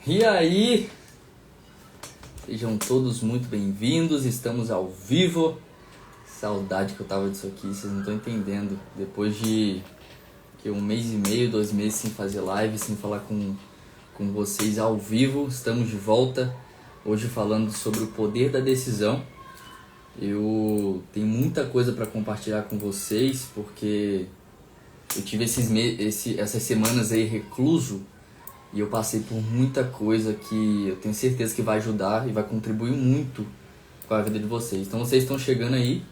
E aí, sejam todos muito bem-vindos, estamos ao vivo. Saudade que eu tava disso aqui, vocês não estão entendendo. Depois de 1 mês e meio, 2 meses sem fazer live, sem falar com vocês ao vivo, estamos de volta. Hoje falando sobre o poder da decisão. Eu tenho muita coisa para compartilhar com vocês, porque eu tive essas semanas aí recluso. E eu passei por muita coisa que eu tenho certeza que vai ajudar e vai contribuir muito com a vida de vocês. Então vocês estão chegando aí,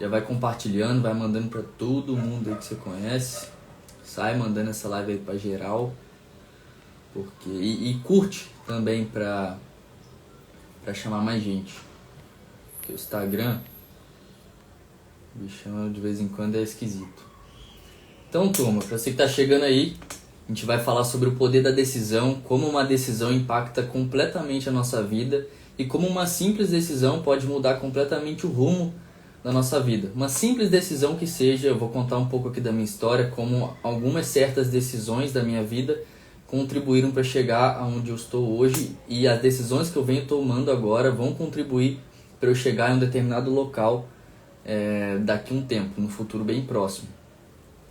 já vai compartilhando, vai mandando para todo mundo aí que você conhece. Sai mandando essa live aí para geral. E curte também para chamar mais gente. Porque o Instagram, me chama de vez em quando, é esquisito. Então, turma, para você que tá chegando aí, a gente vai falar sobre o poder da decisão, como uma decisão impacta completamente a nossa vida e como uma simples decisão pode mudar completamente o rumo da nossa vida. Uma simples decisão que seja, eu vou contar um pouco aqui da minha história, como algumas certas decisões da minha vida contribuíram para chegar aonde eu estou hoje, e as decisões que eu venho tomando agora vão contribuir para eu chegar em um determinado local daqui a um tempo, no futuro bem próximo.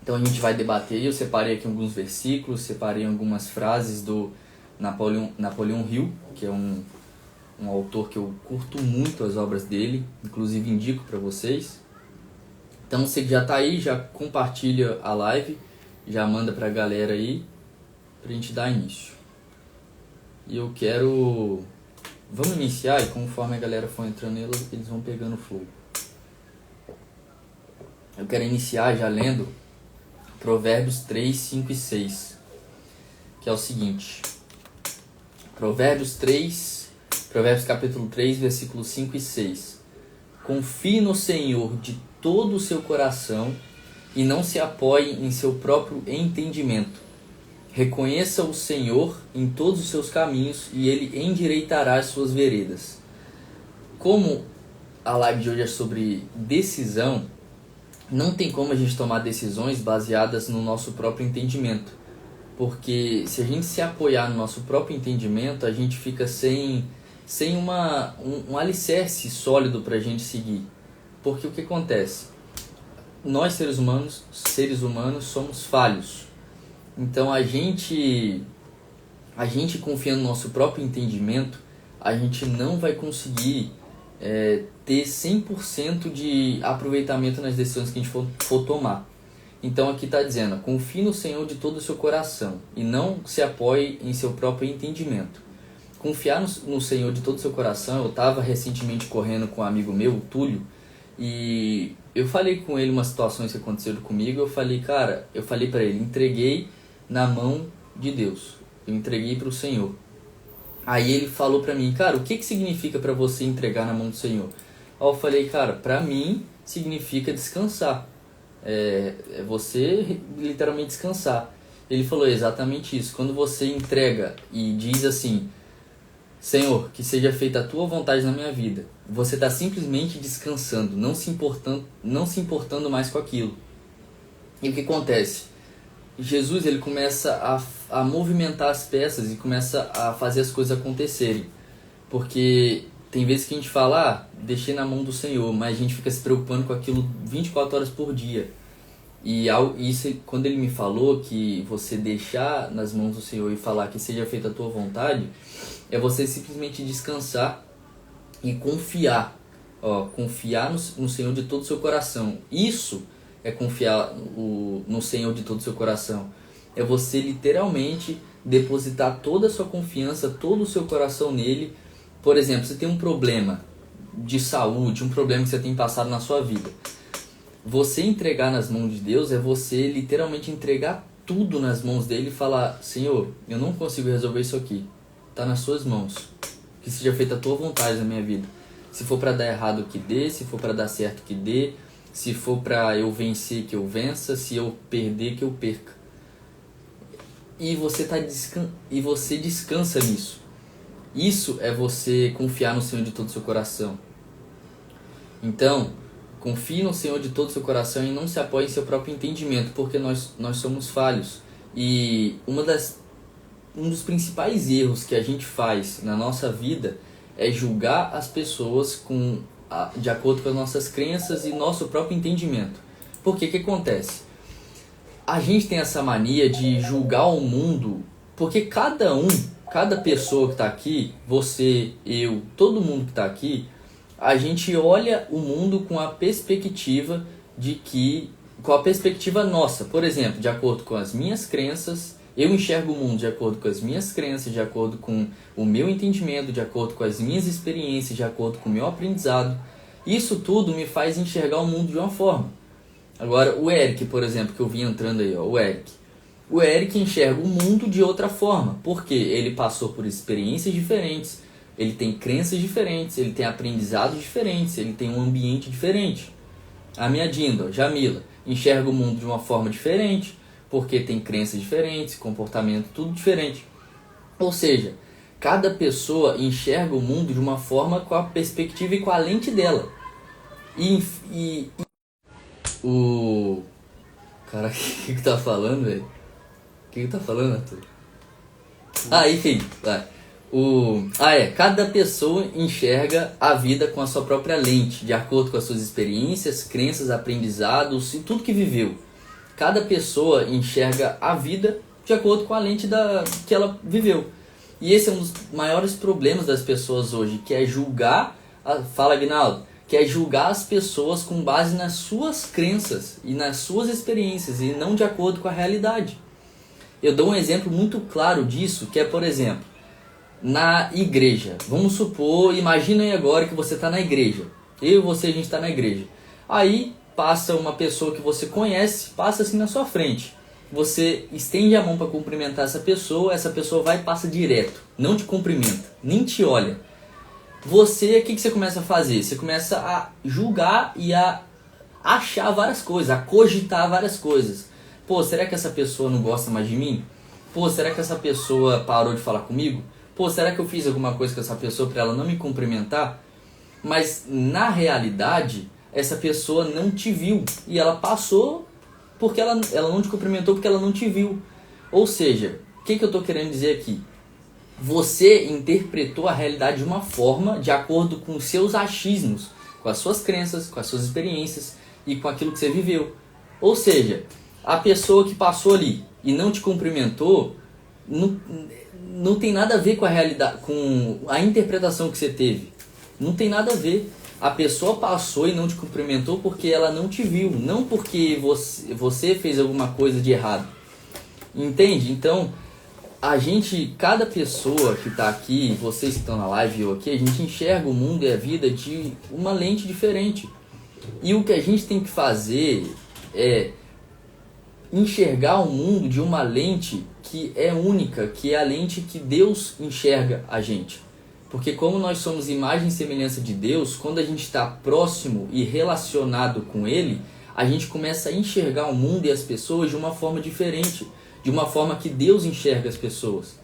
Então a gente vai debater. Eu separei aqui alguns versículos, separei algumas frases do Napoleon Hill, que é um autor que eu curto muito as obras dele, inclusive indico para vocês. Então você que já está aí, já compartilha a live, já manda para a galera aí, para a gente dar início. E eu quero... Vamos iniciar, e conforme a galera for entrando, eles vão pegando o flow. Eu quero iniciar já lendo Provérbios 3, 5 e 6, que é o seguinte. Provérbios capítulo 3, versículos 5 e 6. Confie no Senhor de todo o seu coração e não se apoie em seu próprio entendimento. Reconheça o Senhor em todos os seus caminhos e Ele endireitará as suas veredas. Como a live de hoje é sobre decisão, não tem como a gente tomar decisões baseadas no nosso próprio entendimento. Porque se a gente se apoiar no nosso próprio entendimento, a gente fica sem um alicerce sólido para a gente seguir. Porque o que acontece? Nós, seres humanos, somos falhos. Então a gente confiando no nosso próprio entendimento, a gente não vai conseguir ter 100% de aproveitamento nas decisões que a gente for tomar. Então aqui está dizendo, confie no Senhor de todo o seu coração e não se apoie em seu próprio entendimento. Confiar no Senhor de todo o seu coração. Eu estava recentemente correndo com um amigo meu, o Túlio, e eu falei com ele umas situações que aconteceram comigo. Eu falei para ele, entreguei na mão de Deus, eu entreguei para o Senhor. Aí ele falou pra mim, cara, o que significa pra você entregar na mão do Senhor? Aí eu falei, cara, pra mim significa descansar. É você literalmente descansar. Ele falou exatamente isso. Quando você entrega e diz assim, Senhor, que seja feita a tua vontade na minha vida, você está simplesmente descansando, não se importando mais com aquilo. E o que acontece? Jesus, ele começa a movimentar as peças e começa a fazer as coisas acontecerem. Porque tem vezes que a gente fala, deixei na mão do Senhor, mas a gente fica se preocupando com aquilo 24 horas por dia. E isso, quando ele me falou que você deixar nas mãos do Senhor e falar que seja feita a tua vontade, é você simplesmente descansar e confiar. Confiar no Senhor de todo o seu coração. Isso é confiar no Senhor de todo o seu coração. É você literalmente depositar toda a sua confiança, todo o seu coração nele. Por exemplo, você tem um problema de saúde, um problema que você tem passado na sua vida. Você entregar nas mãos de Deus é você literalmente entregar tudo nas mãos dele e falar, Senhor, eu não consigo resolver isso aqui. Está nas suas mãos. Que seja feita a tua vontade na minha vida. Se for para dar errado, que dê. Se for para dar certo, que dê. Se for para eu vencer, que eu vença. Se eu perder, que eu perca. E você descansa nisso. Isso é você confiar no Senhor de todo o seu coração. Então, confie no Senhor de todo o seu coração e não se apoie em seu próprio entendimento, porque nós somos falhos. E uma das um dos principais erros que a gente faz na nossa vida é julgar as pessoas de acordo com as nossas crenças e nosso próprio entendimento. Porque que acontece? A gente tem essa mania de julgar o mundo, porque cada pessoa que está aqui, você, eu, todo mundo que está aqui, a gente olha o mundo com a perspectiva com a perspectiva nossa. Por exemplo, de acordo com as minhas crenças, eu enxergo o mundo de acordo com as minhas crenças, de acordo com o meu entendimento, de acordo com as minhas experiências, de acordo com o meu aprendizado. Isso tudo me faz enxergar o mundo de uma forma. Agora, o Eric, por exemplo, que eu vi entrando aí, ó, o Eric enxerga o mundo de outra forma, porque ele passou por experiências diferentes, ele tem crenças diferentes, ele tem aprendizados diferentes, ele tem um ambiente diferente. A minha Dinda, Jamila, enxerga o mundo de uma forma diferente, porque tem crenças diferentes, comportamento tudo diferente. Ou seja, cada pessoa enxerga o mundo de uma forma com a perspectiva e com a lente dela. O... Cara, o que tá falando, velho? O que tá falando, Arthur? Enfim, vai. Cada pessoa enxerga a vida com a sua própria lente, de acordo com as suas experiências, crenças, aprendizados e tudo que viveu. Cada pessoa enxerga a vida de acordo com a lente que ela viveu. E esse é um dos maiores problemas das pessoas hoje, que é julgar... Fala, Aguinaldo. Que é julgar as pessoas com base nas suas crenças e nas suas experiências e não de acordo com a realidade. Eu dou um exemplo muito claro disso, que é, por exemplo, na igreja. Vamos supor, imagina aí agora que você está na igreja. Eu e você, a gente está na igreja. Aí passa uma pessoa que você conhece, passa assim na sua frente. Você estende a mão para cumprimentar essa pessoa vai e passa direto. Não te cumprimenta, nem te olha. Você, o que você começa a fazer? Você começa a julgar e a achar várias coisas, a cogitar várias coisas. Pô, será que essa pessoa não gosta mais de mim? Pô, será que essa pessoa parou de falar comigo? Pô, será que eu fiz alguma coisa com essa pessoa para ela não me cumprimentar? Mas, na realidade, essa pessoa não te viu. E ela passou porque ela não te cumprimentou porque ela não te viu. Ou seja, o que eu estou querendo dizer aqui? Você interpretou a realidade de uma forma de acordo com os seus achismos, com as suas crenças, com as suas experiências e com aquilo que você viveu. Ou seja, a pessoa que passou ali e não te cumprimentou não tem nada a ver com a realidade, com a interpretação que você teve. Não tem nada a ver. A pessoa passou e não te cumprimentou porque ela não te viu, não porque você fez alguma coisa de errado. Entende? Então, cada pessoa que está aqui, vocês que estão na live ou aqui, a gente enxerga o mundo e a vida de uma lente diferente. E o que a gente tem que fazer é enxergar o mundo de uma lente que é única, que é a lente que Deus enxerga a gente. Porque como nós somos imagem e semelhança de Deus, quando a gente está próximo e relacionado com Ele, a gente começa a enxergar o mundo e as pessoas de uma forma diferente, de uma forma que Deus enxerga as pessoas.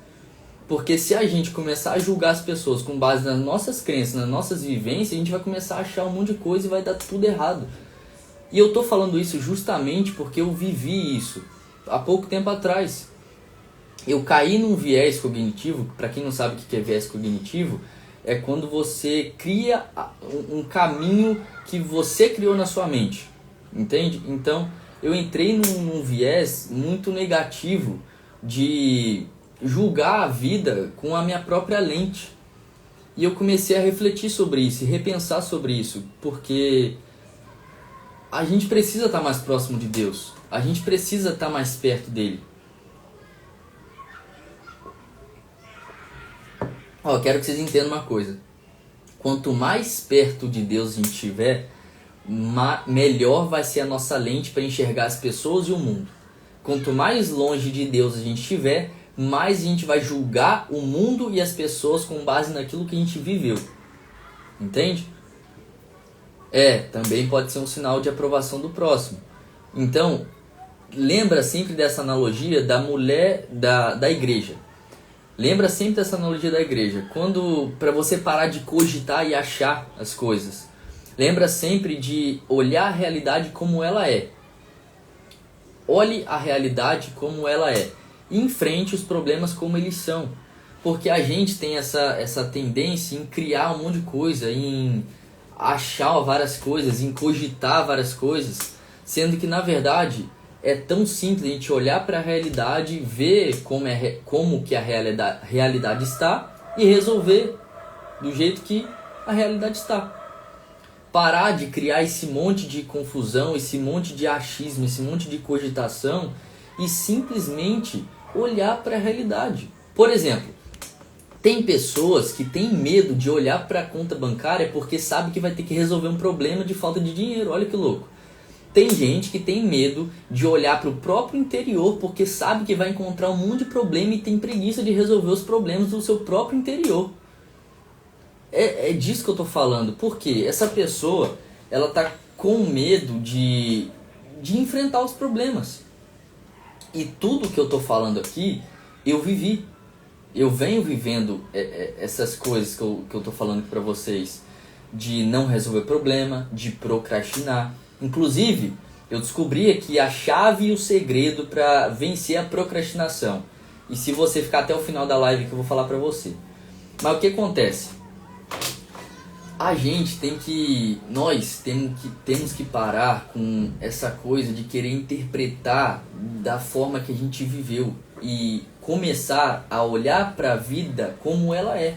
Porque se a gente começar a julgar as pessoas com base nas nossas crenças, nas nossas vivências, a gente vai começar a achar um monte de coisa e vai dar tudo errado. E eu estou falando isso justamente porque eu vivi isso há pouco tempo atrás. Eu caí num viés cognitivo. Para quem não sabe o que é viés cognitivo, é quando você cria um caminho que você criou na sua mente, entende? Então eu entrei num viés muito negativo de julgar a vida com a minha própria lente. E eu comecei a refletir sobre isso e repensar sobre isso, porque a gente precisa estar mais próximo de Deus, a gente precisa estar mais perto dele. Quero que vocês entendam uma coisa. Quanto mais perto de Deus a gente estiver, melhor vai ser a nossa lente para enxergar as pessoas e o mundo. Quanto mais longe de Deus a gente estiver, mais a gente vai julgar o mundo e as pessoas com base naquilo que a gente viveu. Entende? Também pode ser um sinal de aprovação do próximo. Então, lembra sempre dessa analogia da mulher da igreja. Lembra sempre dessa analogia da igreja. Para você parar de cogitar e achar as coisas. Lembra sempre de olhar a realidade como ela é. Olhe a realidade como ela é. e enfrente os problemas como eles são. Porque a gente tem essa tendência em criar um monte de coisa, em achar várias coisas, em cogitar várias coisas, sendo que na verdade é tão simples a gente olhar para a realidade, ver como que a realidade está e resolver do jeito que a realidade está. Parar de criar esse monte de confusão, esse monte de achismo, esse monte de cogitação e simplesmente olhar para a realidade. Por exemplo, tem pessoas que têm medo de olhar para a conta bancária porque sabe que vai ter que resolver um problema de falta de dinheiro. Olha que louco. Tem gente que tem medo de olhar para o próprio interior porque sabe que vai encontrar um monte de problema e tem preguiça de resolver os problemas do seu próprio interior. É disso que eu tô falando. Porque essa pessoa, ela tá com medo de enfrentar os problemas. E tudo que eu tô falando aqui, eu vivi. Eu venho vivendo essas coisas que eu tô falando para vocês. De não resolver problema, de procrastinar. Inclusive, eu descobri aqui a chave e o segredo para vencer a procrastinação. E se você ficar até o final da live que eu vou falar para você. Mas o que acontece? A gente nós temos que parar com essa coisa de querer interpretar da forma que a gente viveu e começar a olhar para a vida como ela é.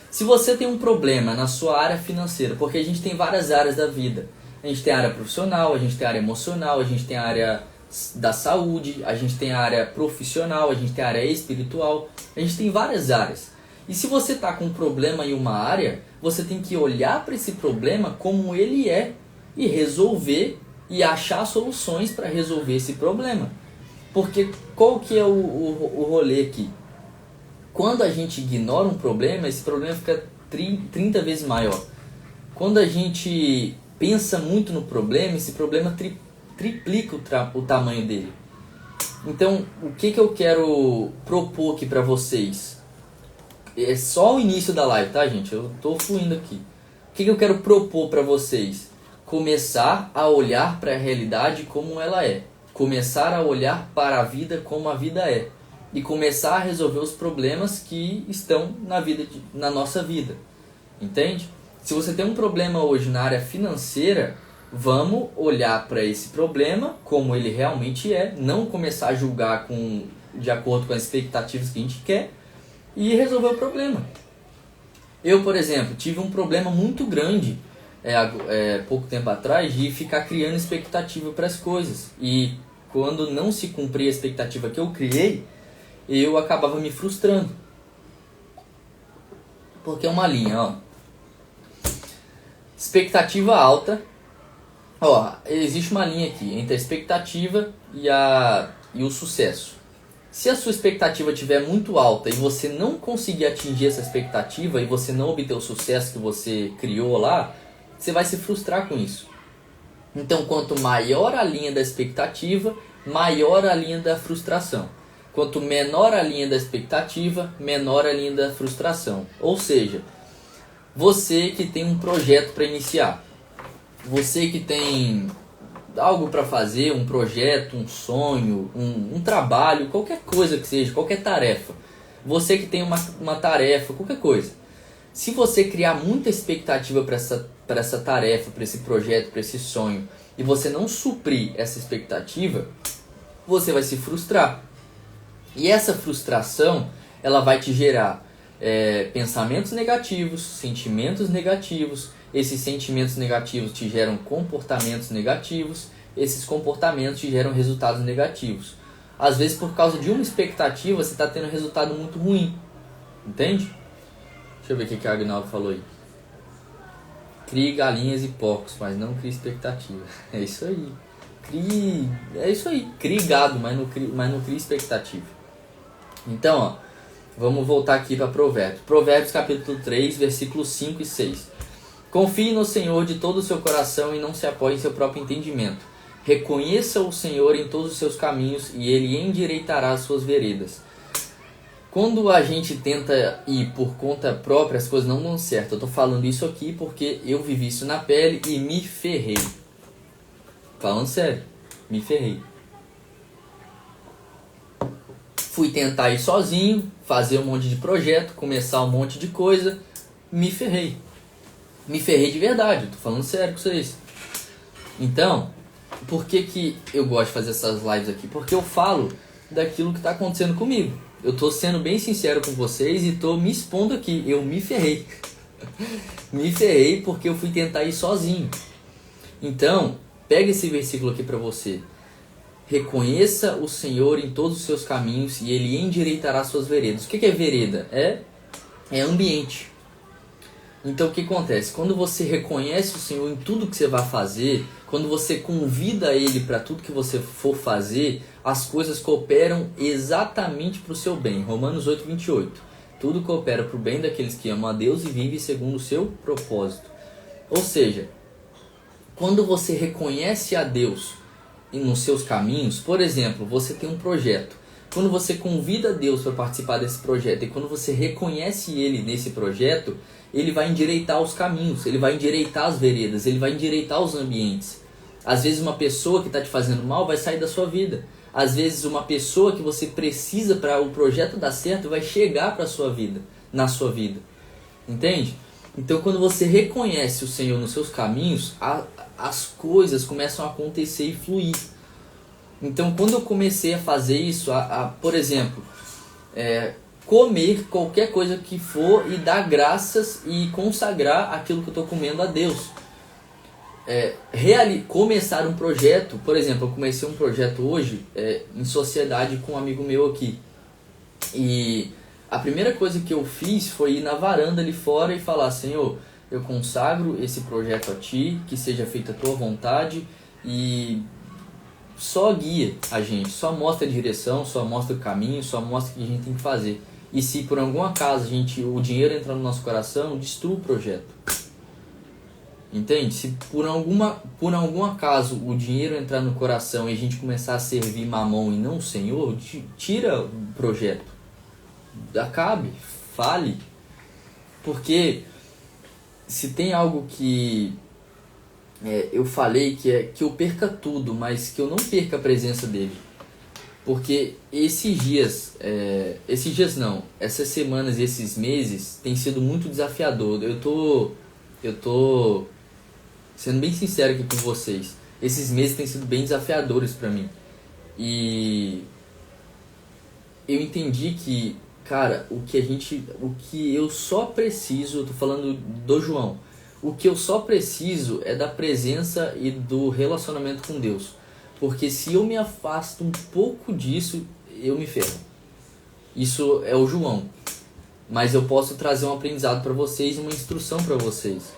Se você tem um problema na sua área financeira, porque a gente tem várias áreas da vida. A gente tem a área profissional, a gente tem a área emocional, a gente tem a área da saúde, a gente tem a área profissional, a gente tem a área espiritual, a gente tem várias áreas. E se você está com um problema em uma área, você tem que olhar para esse problema como ele é e resolver e achar soluções para resolver esse problema. Porque qual que é o rolê aqui? Quando a gente ignora um problema, esse problema fica 30 vezes maior. Quando a gente pensa muito no problema, esse problema triplica o tamanho dele. Então, o que eu quero propor aqui para vocês? É só o início da live, tá, gente? Eu tô fluindo aqui. O que eu quero propor para vocês? Começar a olhar para a realidade como ela é. Começar a olhar para a vida como a vida é. E começar a resolver os problemas que estão na nossa vida. Entende? Se você tem um problema hoje na área financeira, vamos olhar para esse problema como ele realmente é. Não começar a julgar de acordo com as expectativas que a gente quer. E resolver o problema. Eu, por exemplo, tive um problema muito grande pouco tempo atrás de ficar criando expectativa para as coisas. E quando não se cumpria a expectativa que eu criei, eu acabava me frustrando. Porque é uma linha, ó. Expectativa alta. Ó, existe uma linha aqui entre a expectativa e o sucesso. Se a sua expectativa estiver muito alta e você não conseguir atingir essa expectativa e você não obter o sucesso que você criou lá, você vai se frustrar com isso. Então, quanto maior a linha da expectativa, maior a linha da frustração. Quanto menor a linha da expectativa, menor a linha da frustração. Ou seja, você que tem um projeto para iniciar, você que tem algo para fazer, um projeto, um sonho, um trabalho, qualquer coisa que seja, qualquer tarefa. Você que tem uma tarefa, qualquer coisa. Se você criar muita expectativa para essa tarefa, para esse projeto, para esse sonho, e você não suprir essa expectativa, você vai se frustrar. E essa frustração, ela vai te gerar pensamentos negativos, sentimentos negativos. Esses sentimentos negativos te geram comportamentos negativos. Esses comportamentos te geram resultados negativos. Às vezes, por causa de uma expectativa, você está tendo um resultado muito ruim. Entende? Deixa eu ver o que a Agnaldo falou aí. Crie galinhas e porcos, mas não crie expectativa. É isso aí. Crie gado, mas não crie expectativa. Então, ó, vamos voltar aqui para Provérbios. Provérbios capítulo 3, versículos 5 e 6. Confie no Senhor de todo o seu coração e não se apoie em seu próprio entendimento. Reconheça o Senhor em todos os seus caminhos e Ele endireitará as suas veredas. Quando a gente tenta ir por conta própria, as coisas não dão certo. Eu estou falando isso aqui porque eu vivi isso na pele e me ferrei. Falando sério, me ferrei. Fui tentar ir sozinho, fazer um monte de projeto, começar um monte de coisa, me ferrei. Me ferrei de verdade, tô falando sério com vocês. Então, por que eu gosto de fazer essas lives aqui? Porque eu falo daquilo que está acontecendo comigo. Eu tô sendo bem sincero com vocês e tô me expondo aqui. Eu me ferrei. Me ferrei porque eu fui tentar ir sozinho. Então, pega esse versículo aqui para você. Reconheça o Senhor em todos os seus caminhos e Ele endireitará suas veredas. O que é vereda? É ambiente. Então o que acontece? Quando você reconhece o Senhor em tudo que você vai fazer, quando você convida Ele para tudo que você for fazer, as coisas cooperam exatamente para o seu bem. Romanos 8:28. Tudo coopera para o bem daqueles que amam a Deus e vivem segundo o seu propósito. Ou seja, quando você reconhece a Deus nos seus caminhos, por exemplo, você tem um projeto. Quando você convida Deus para participar desse projeto e quando você reconhece Ele nesse projeto, Ele vai endireitar os caminhos, Ele vai endireitar as veredas, Ele vai endireitar os ambientes. Às vezes uma pessoa que está te fazendo mal vai sair da sua vida. Às vezes uma pessoa que você precisa para o projeto dar certo vai chegar para sua vida, na sua vida. Entende? Então quando você reconhece o Senhor nos seus caminhos, as coisas começam a acontecer e fluir. Então quando eu comecei a fazer isso, por exemplo, comer qualquer coisa que for e dar graças e consagrar aquilo que eu estou comendo a Deus. Começar um projeto, por exemplo, eu comecei um projeto hoje em sociedade com um amigo meu aqui. E a primeira coisa que eu fiz foi ir na varanda ali fora e falar: Senhor, eu consagro esse projeto a Ti, que seja feita a Tua vontade e só guia a gente, só mostra a direção, só mostra o caminho, só mostra o que a gente tem que fazer. E se por algum acaso o dinheiro entrar no nosso coração, destrua o projeto. Entende? Se por algum acaso o dinheiro entrar no coração e a gente começar a servir Mamon e não o Senhor, tira o projeto. Acabe, fale. Porque se tem algo que eu falei que eu perca tudo, mas que eu não perca a presença dele. Porque essas semanas e esses meses tem sido muito desafiador. Eu tô sendo bem sincero aqui com vocês. Esses meses têm sido bem desafiadores para mim. E eu entendi que, cara, o que eu só preciso, eu tô falando do João, o que eu só preciso é da presença e do relacionamento com Deus. Porque se eu me afasto um pouco disso, eu me ferro. Isso é o João. Mas eu posso trazer um aprendizado para vocês e uma instrução para vocês.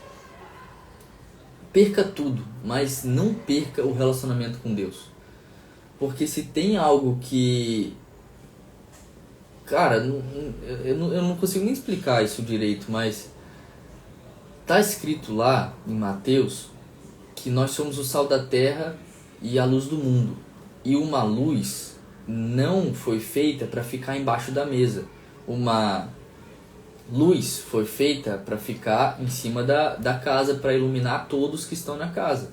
Perca tudo, mas não perca o relacionamento com Deus. Porque se tem algo que... Cara, eu não consigo nem explicar isso direito, mas... Tá escrito lá em Mateus que nós somos o sal da terra e a luz do mundo. E uma luz não foi feita para ficar embaixo da mesa. Uma luz foi feita para ficar em cima da casa, para iluminar todos que estão na casa.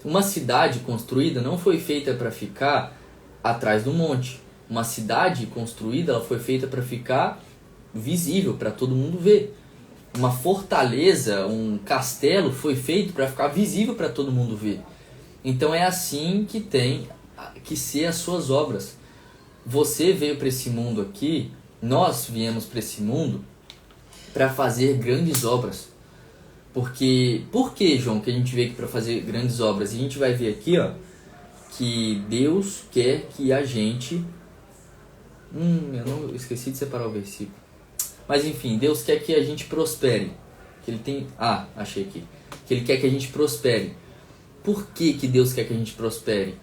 Uma cidade construída não foi feita para ficar atrás do monte. Uma cidade construída ela foi feita para ficar visível, para todo mundo ver. Uma fortaleza, um castelo foi feito para ficar visível para todo mundo ver. Então é assim que tem que ser as suas obras. Você veio para esse mundo aqui, nós viemos para esse mundo para fazer grandes obras. Por que, João, que a gente veio aqui para fazer grandes obras? E a gente vai ver aqui, ó, que Deus quer que a gente... eu esqueci de separar o versículo. Mas enfim, Deus quer que a gente prospere. Que Ele tem... achei aqui. Que Ele quer que a gente prospere. Por que Deus quer que a gente prospere?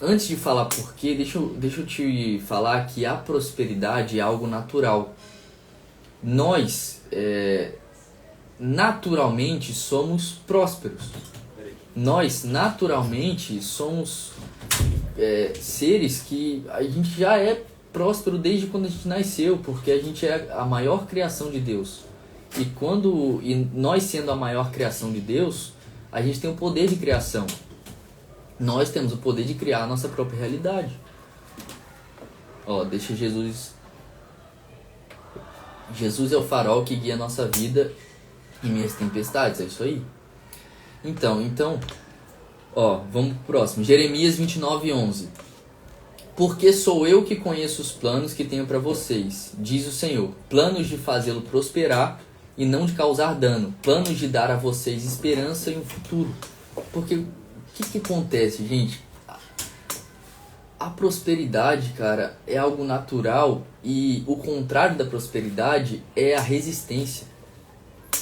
Antes de falar por quê, deixa eu te falar que a prosperidade é algo natural. Nós, naturalmente, somos prósperos. Nós, naturalmente, somos seres que a gente já é próspero desde quando a gente nasceu, porque a gente é a maior criação de Deus. E nós sendo a maior criação de Deus, a gente tem o poder de criação. Nós temos o poder de criar a nossa própria realidade. Ó, deixa Jesus... Jesus é o farol que guia a nossa vida em minhas tempestades, é isso aí? Então, ó, vamos pro próximo. Jeremias 29:11. Porque sou eu que conheço os planos que tenho para vocês, diz o Senhor, planos de fazê-lo prosperar e não de causar dano, planos de dar a vocês esperança e um futuro. Porque o que acontece, gente? A prosperidade, cara, é algo natural e o contrário da prosperidade é a resistência.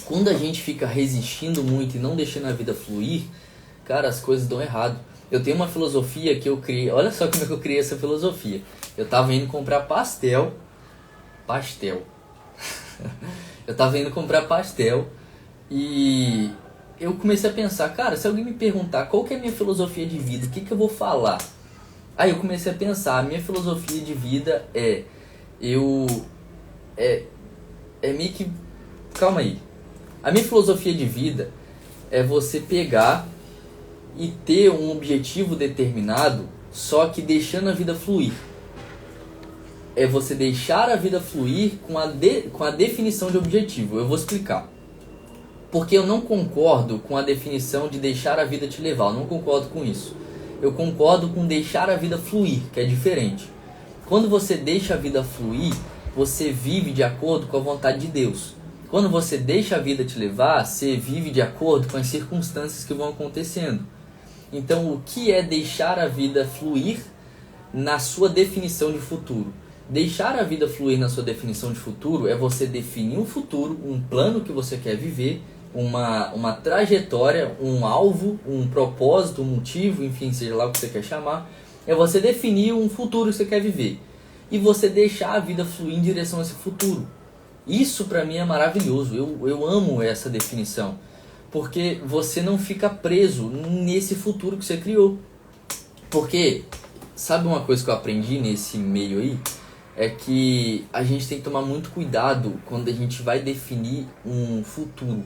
Quando a gente fica resistindo muito e não deixando a vida fluir, cara, as coisas dão errado. Eu tenho uma filosofia que eu criei, olha só como é que eu criei essa filosofia. Eu tava indo comprar pastel. Eu tava indo comprar pastel e eu comecei a pensar, cara, se alguém me perguntar qual que é a minha filosofia de vida, o que eu vou falar? Aí eu comecei a pensar, a minha filosofia de vida é meio que... Calma aí. A minha filosofia de vida é você pegar e ter um objetivo determinado, só que deixando a vida fluir. É você deixar a vida fluir com a definição de objetivo. Eu vou explicar. Porque eu não concordo com a definição de deixar a vida te levar. Eu não concordo com isso. Eu concordo com deixar a vida fluir, que é diferente. Quando você deixa a vida fluir, você vive de acordo com a vontade de Deus. Quando você deixa a vida te levar, você vive de acordo com as circunstâncias que vão acontecendo. Então, o que é deixar a vida fluir na sua definição de futuro? Deixar a vida fluir na sua definição de futuro é você definir um futuro, um plano que você quer viver, uma trajetória, um alvo, um propósito, um motivo, enfim, seja lá o que você quer chamar. É você definir um futuro que você quer viver. E você deixar a vida fluir em direção a esse futuro. Isso pra mim é maravilhoso. Eu amo essa definição. Porque você não fica preso nesse futuro que você criou. Porque, sabe uma coisa que eu aprendi nesse meio aí? É que a gente tem que tomar muito cuidado quando a gente vai definir um futuro.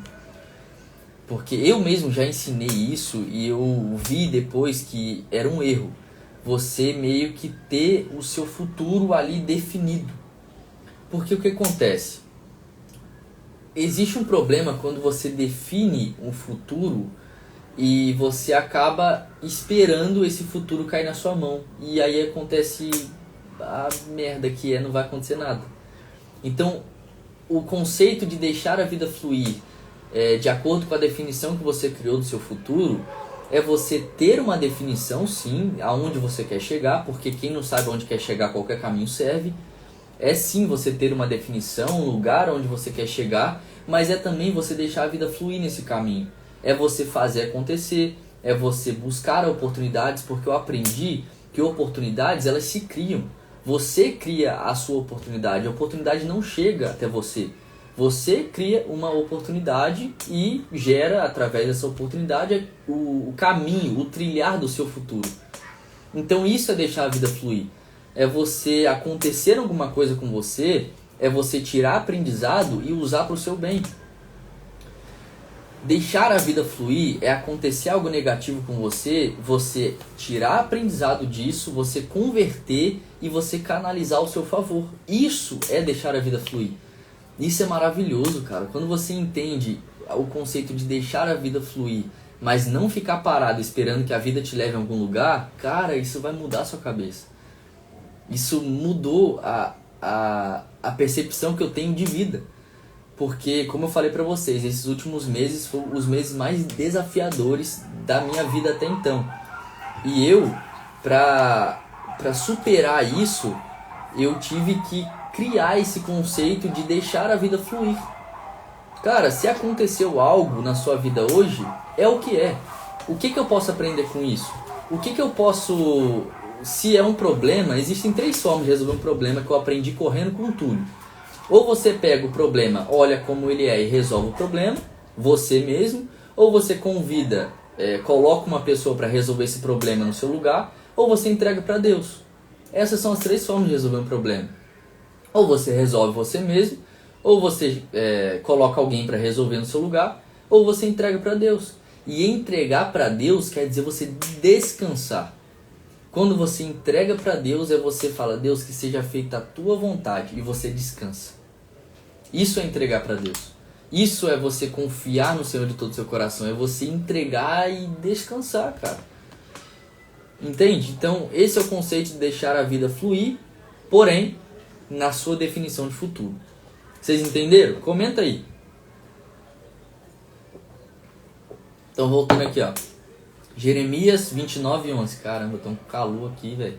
Porque eu mesmo já ensinei isso e eu vi depois que era um erro. Você meio que ter o seu futuro ali definido. Porque o que acontece? Existe um problema quando você define um futuro e você acaba esperando esse futuro cair na sua mão. E aí acontece a merda que não vai acontecer nada. Então, o conceito de deixar a vida fluir de acordo com a definição que você criou do seu futuro é você ter uma definição, sim, aonde você quer chegar, porque quem não sabe onde quer chegar, qualquer caminho serve. É sim você ter uma definição, um lugar onde você quer chegar, mas é também você deixar a vida fluir nesse caminho. É você fazer acontecer, é você buscar oportunidades, porque eu aprendi que oportunidades elas se criam. Você cria a sua oportunidade, a oportunidade não chega até você. Você cria uma oportunidade e gera, através dessa oportunidade, o caminho, o trilhar do seu futuro. Então isso é deixar a vida fluir. É você acontecer alguma coisa com você, é você tirar aprendizado e usar para o seu bem. Deixar a vida fluir é acontecer algo negativo com você, você tirar aprendizado disso, você converter e você canalizar ao seu favor. Isso é deixar a vida fluir. Isso é maravilhoso, cara. Quando você entende o conceito de deixar a vida fluir, mas não ficar parado esperando que a vida te leve a algum lugar, cara, isso vai mudar a sua cabeça. Isso mudou a percepção que eu tenho de vida. Porque, como eu falei pra vocês, esses últimos meses foram os meses mais desafiadores da minha vida até então. E eu, pra superar isso, eu tive que criar esse conceito de deixar a vida fluir. Cara, se aconteceu algo na sua vida hoje, é o que é. O que eu posso aprender com isso? O que eu posso... Se é um problema, existem 3 formas de resolver um problema que eu aprendi correndo com o Túlio. Ou você pega o problema, olha como ele é e resolve o problema, você mesmo. Ou você convida, coloca uma pessoa para resolver esse problema no seu lugar. Ou você entrega para Deus. Essas são as 3 formas de resolver um problema. Ou você resolve você mesmo, ou você coloca alguém para resolver no seu lugar, ou você entrega para Deus. E entregar para Deus quer dizer você descansar. Quando você entrega para Deus, você fala, Deus, que seja feita a tua vontade, e você descansa. Isso é entregar para Deus. Isso é você confiar no Senhor de todo o seu coração, é você entregar e descansar, cara. Entende? Então, esse é o conceito de deixar a vida fluir, porém, na sua definição de futuro. Vocês entenderam? Comenta aí. Então, voltando aqui, ó. Jeremias 29:11. Caramba, tô com calor aqui, velho.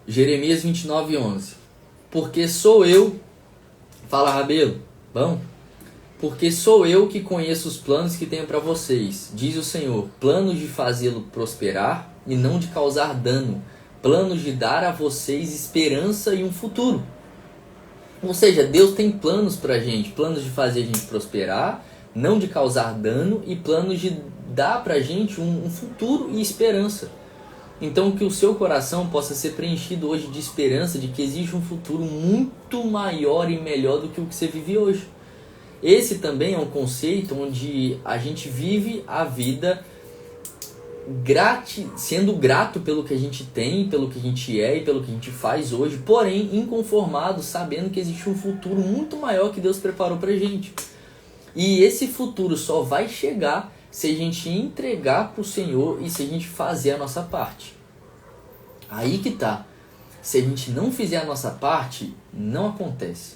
Jeremias 29:11. Porque sou eu... Fala, Rabelo. Bom? Porque sou eu que conheço os planos que tenho para vocês, diz o Senhor. Planos de fazê-lo prosperar e não de causar dano. Planos de dar a vocês esperança e um futuro. Ou seja, Deus tem planos pra gente. Planos de fazer a gente prosperar, não de causar dano, e planos de dar pra gente um futuro e esperança. Então que o seu coração possa ser preenchido hoje de esperança, de que existe um futuro muito maior e melhor do que o que você vive hoje. Esse também é um conceito onde a gente vive a vida sendo grato pelo que a gente tem, pelo que a gente é e pelo que a gente faz hoje, porém inconformado, sabendo que existe um futuro muito maior que Deus preparou pra gente. E esse futuro só vai chegar se a gente entregar pro Senhor e se a gente fazer a nossa parte. Aí que tá. Se a gente não fizer a nossa parte, não acontece.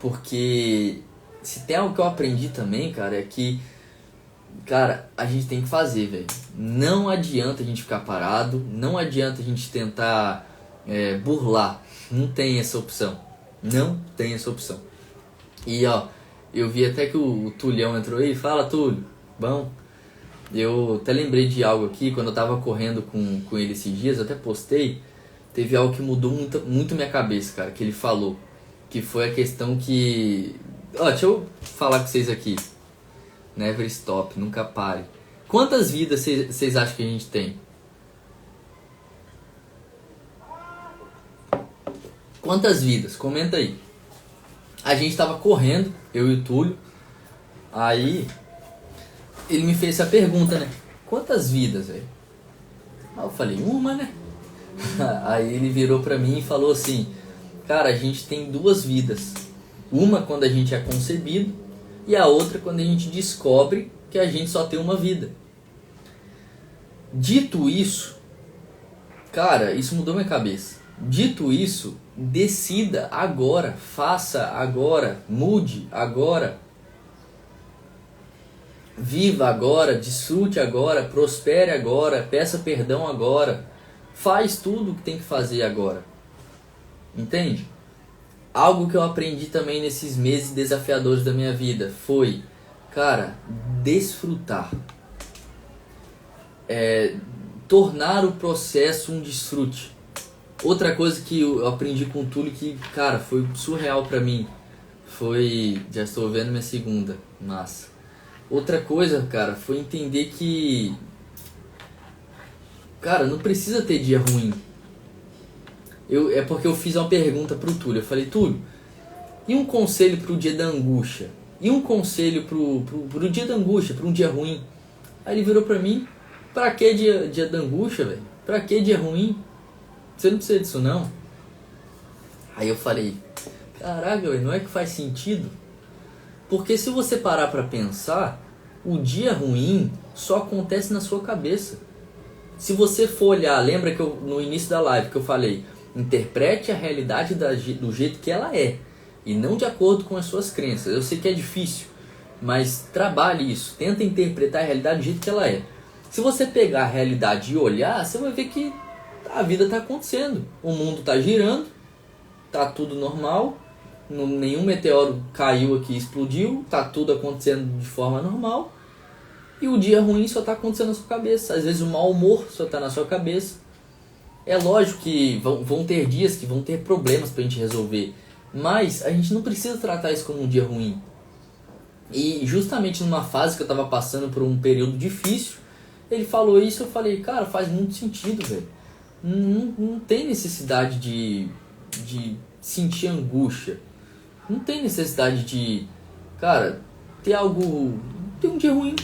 Porque se tem algo que eu aprendi também, cara, é que, cara, a gente tem que fazer, velho. Não adianta a gente ficar parado, não adianta a gente tentar burlar. Não tem essa opção. Não tem essa opção. E, ó, eu vi até que o Tulhão entrou aí. Fala, Túlio. Bom, eu até lembrei de algo aqui, quando eu tava correndo com ele esses dias, eu até postei, teve algo que mudou muito minha cabeça, cara, que ele falou, que foi a questão que... Ó, deixa eu falar com vocês aqui. Never stop, nunca pare. Quantas vidas vocês acham que a gente tem? Quantas vidas? Comenta aí. A gente tava correndo, eu e o Túlio, aí... ele me fez essa pergunta, né? Quantas vidas, velho? Aí eu falei, uma, né? Aí ele virou pra mim e falou assim, cara, a gente tem 2 vidas. Uma quando a gente é concebido e a outra quando a gente descobre que a gente só tem uma vida. Dito isso, cara, isso mudou minha cabeça. Dito isso, decida agora, faça agora, mude agora. Viva agora, desfrute agora, prospere agora, peça perdão agora. Faz tudo o que tem que fazer agora. Entende? Algo que eu aprendi também nesses meses desafiadores da minha vida foi, cara, desfrutar. Tornar o processo um desfrute. Outra coisa que eu aprendi com o Túlio que, cara, foi surreal pra mim. Foi... já estou vendo minha segunda. Massa. Outra coisa, cara, foi entender que... cara, não precisa ter dia ruim. É porque eu fiz uma pergunta pro Túlio. Eu falei, Túlio, e um conselho pro dia da angústia? E um conselho pro dia da angústia, pro um dia ruim? Aí ele virou pra mim, pra que dia da angústia, velho? Pra que dia ruim? Você não precisa disso, não. Aí eu falei, caraca, velho, não é que faz sentido? Porque se você parar pra pensar, o dia ruim só acontece na sua cabeça. Se você for olhar, lembra que no início da live que eu falei, interprete a realidade do jeito que ela é, e não de acordo com as suas crenças. Eu sei que é difícil, mas trabalhe isso, tenta interpretar a realidade do jeito que ela é. Se você pegar a realidade e olhar, você vai ver que a vida está acontecendo, o mundo está girando, tá tudo normal, nenhum meteoro caiu aqui e explodiu, tá tudo acontecendo de forma normal, e o dia ruim só tá acontecendo na sua cabeça. Às vezes o mau humor só tá na sua cabeça. É lógico que vão ter dias que vão ter problemas pra gente resolver, mas a gente não precisa tratar isso como um dia ruim. E justamente numa fase que eu tava passando por um período difícil, ele falou isso, eu falei, cara, faz muito sentido, velho. Não tem necessidade de sentir angústia. Não tem necessidade de, cara, ter um dia ruim.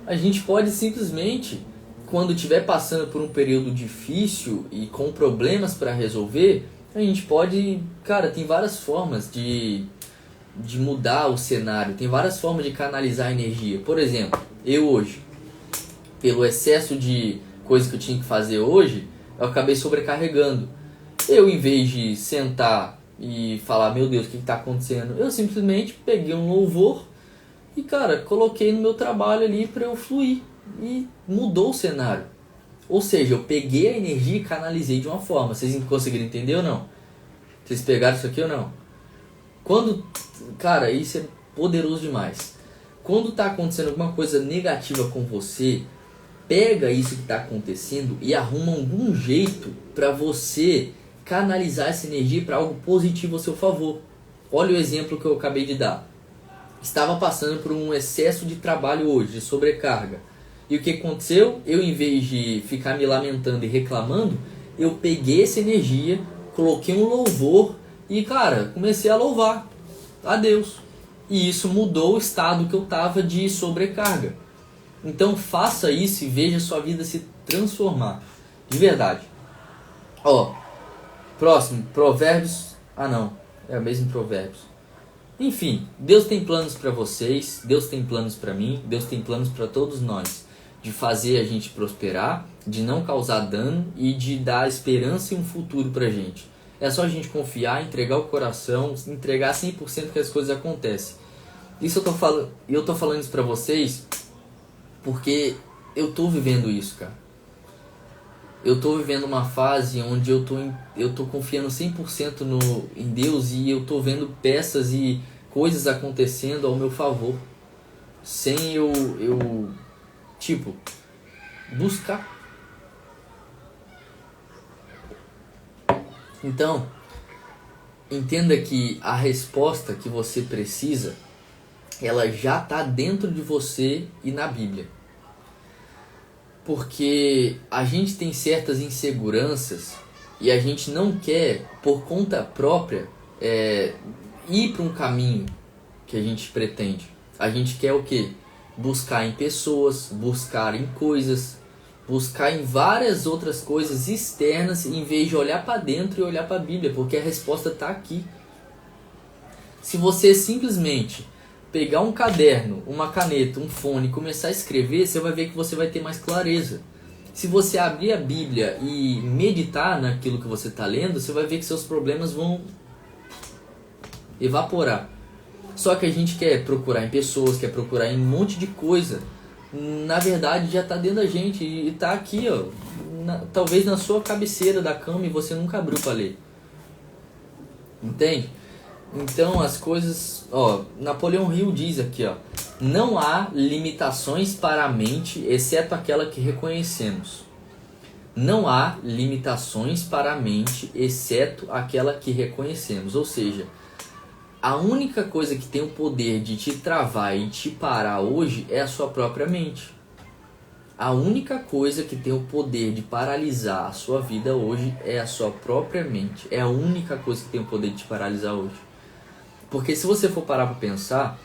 A gente pode simplesmente quando estiver passando por um período difícil e com problemas para resolver, a gente pode, cara, tem várias formas de mudar o cenário, tem várias formas de canalizar a energia. Por exemplo, eu hoje, pelo excesso de coisas que eu tinha que fazer hoje, eu acabei sobrecarregando. Eu, em vez de sentar e falar, meu Deus, o que está acontecendo? Eu simplesmente peguei um louvor e, cara, coloquei no meu trabalho ali para eu fluir. E mudou o cenário. Ou seja, eu peguei a energia e canalizei de uma forma. Vocês conseguiram entender ou não? Vocês pegaram isso aqui ou não? Quando, cara, isso é poderoso demais. Quando está acontecendo alguma coisa negativa com você, pega isso que está acontecendo e arruma algum jeito para você canalizar essa energia para algo positivo a seu favor. Olha o exemplo que eu acabei de dar. Estava passando por um excesso de trabalho hoje, de sobrecarga. E o que aconteceu? Eu, em vez de ficar me lamentando e reclamando, eu peguei essa energia, coloquei um louvor e, cara, comecei a louvar a Deus. E isso mudou o estado que eu estava de sobrecarga. Então faça isso e veja sua vida se transformar. De verdade. Ó, próximo, Provérbios. Ah não, é o mesmo Provérbios. Enfim, Deus tem planos para vocês, Deus tem planos para mim, Deus tem planos para todos nós. De fazer a gente prosperar, de não causar dano e de dar esperança e um futuro pra gente. É só a gente confiar, entregar o coração, entregar 100% que as coisas acontecem. Isso eu tô falando isso pra vocês porque eu tô vivendo isso, cara. Eu tô vivendo uma fase onde eu tô confiando 100% em Deus e eu tô vendo peças e coisas acontecendo ao meu favor. Sem eu buscar. Então, entenda que a resposta que você precisa, ela já está dentro de você e na Bíblia. Porque a gente tem certas inseguranças e a gente não quer, por conta própria, ir para um caminho que a gente pretende. A gente quer o quê? Buscar em pessoas, buscar em coisas, buscar em várias outras coisas externas, em vez de olhar para dentro e olhar para a Bíblia, porque a resposta está aqui. Se você simplesmente pegar um caderno, uma caneta, um fone e começar a escrever, você vai ver que você vai ter mais clareza. Se você abrir a Bíblia e meditar naquilo que você está lendo, você vai ver que seus problemas vão evaporar. Só que a gente quer procurar em pessoas, quer procurar em um monte de coisa. Na verdade já está dentro da gente e está aqui, ó, talvez na sua cabeceira da cama e você nunca abriu para ler. Entende? Então as coisas, ó, Napoleão Hill diz aqui, ó, não há limitações para a mente exceto aquela que reconhecemos. Não há limitações para a mente exceto aquela que reconhecemos. Ou seja, a única coisa que tem o poder de te travar e te parar hoje é a sua própria mente. A única coisa que tem o poder de paralisar a sua vida hoje é a sua própria mente. É a única coisa que tem o poder de te paralisar hoje. Porque se você for parar para pensar,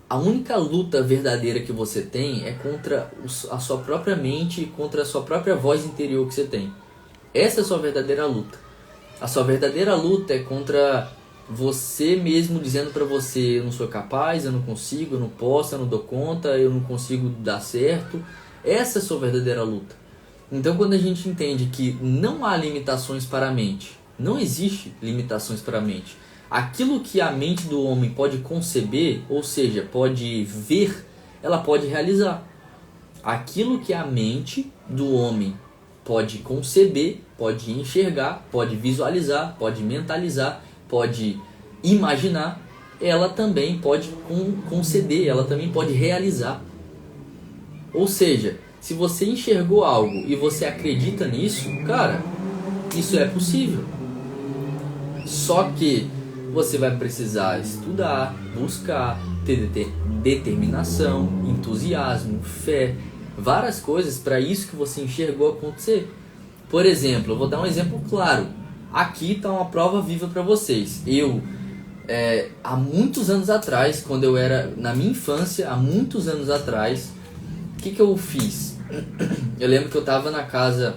a única luta verdadeira que você tem é contra a sua própria mente e contra a sua própria voz interior que você tem. Essa é a sua verdadeira luta. A sua verdadeira luta é contra você mesmo dizendo pra você: eu não sou capaz, eu não consigo, eu não posso, eu não dou conta, eu não consigo dar certo. Essa é a sua verdadeira luta. Então quando a gente entende que não há limitações para a mente, não existe limitações para a mente. Aquilo que a mente do homem pode conceber, ou seja, pode ver, ela pode realizar. Aquilo que a mente do homem pode conceber, pode enxergar, pode visualizar, pode mentalizar, pode imaginar, ela também pode conceder, ela também pode realizar. Ou seja, se você enxergou algo e você acredita nisso, cara, isso é possível. Só que você vai precisar estudar, buscar, ter determinação, entusiasmo, fé, várias coisas para isso que você enxergou acontecer. Por exemplo, eu vou dar um exemplo claro. Aqui está uma prova viva para vocês. Eu, há muitos anos atrás, quando eu era na minha infância, há muitos anos atrás, que eu fiz? Eu lembro que eu tava na casa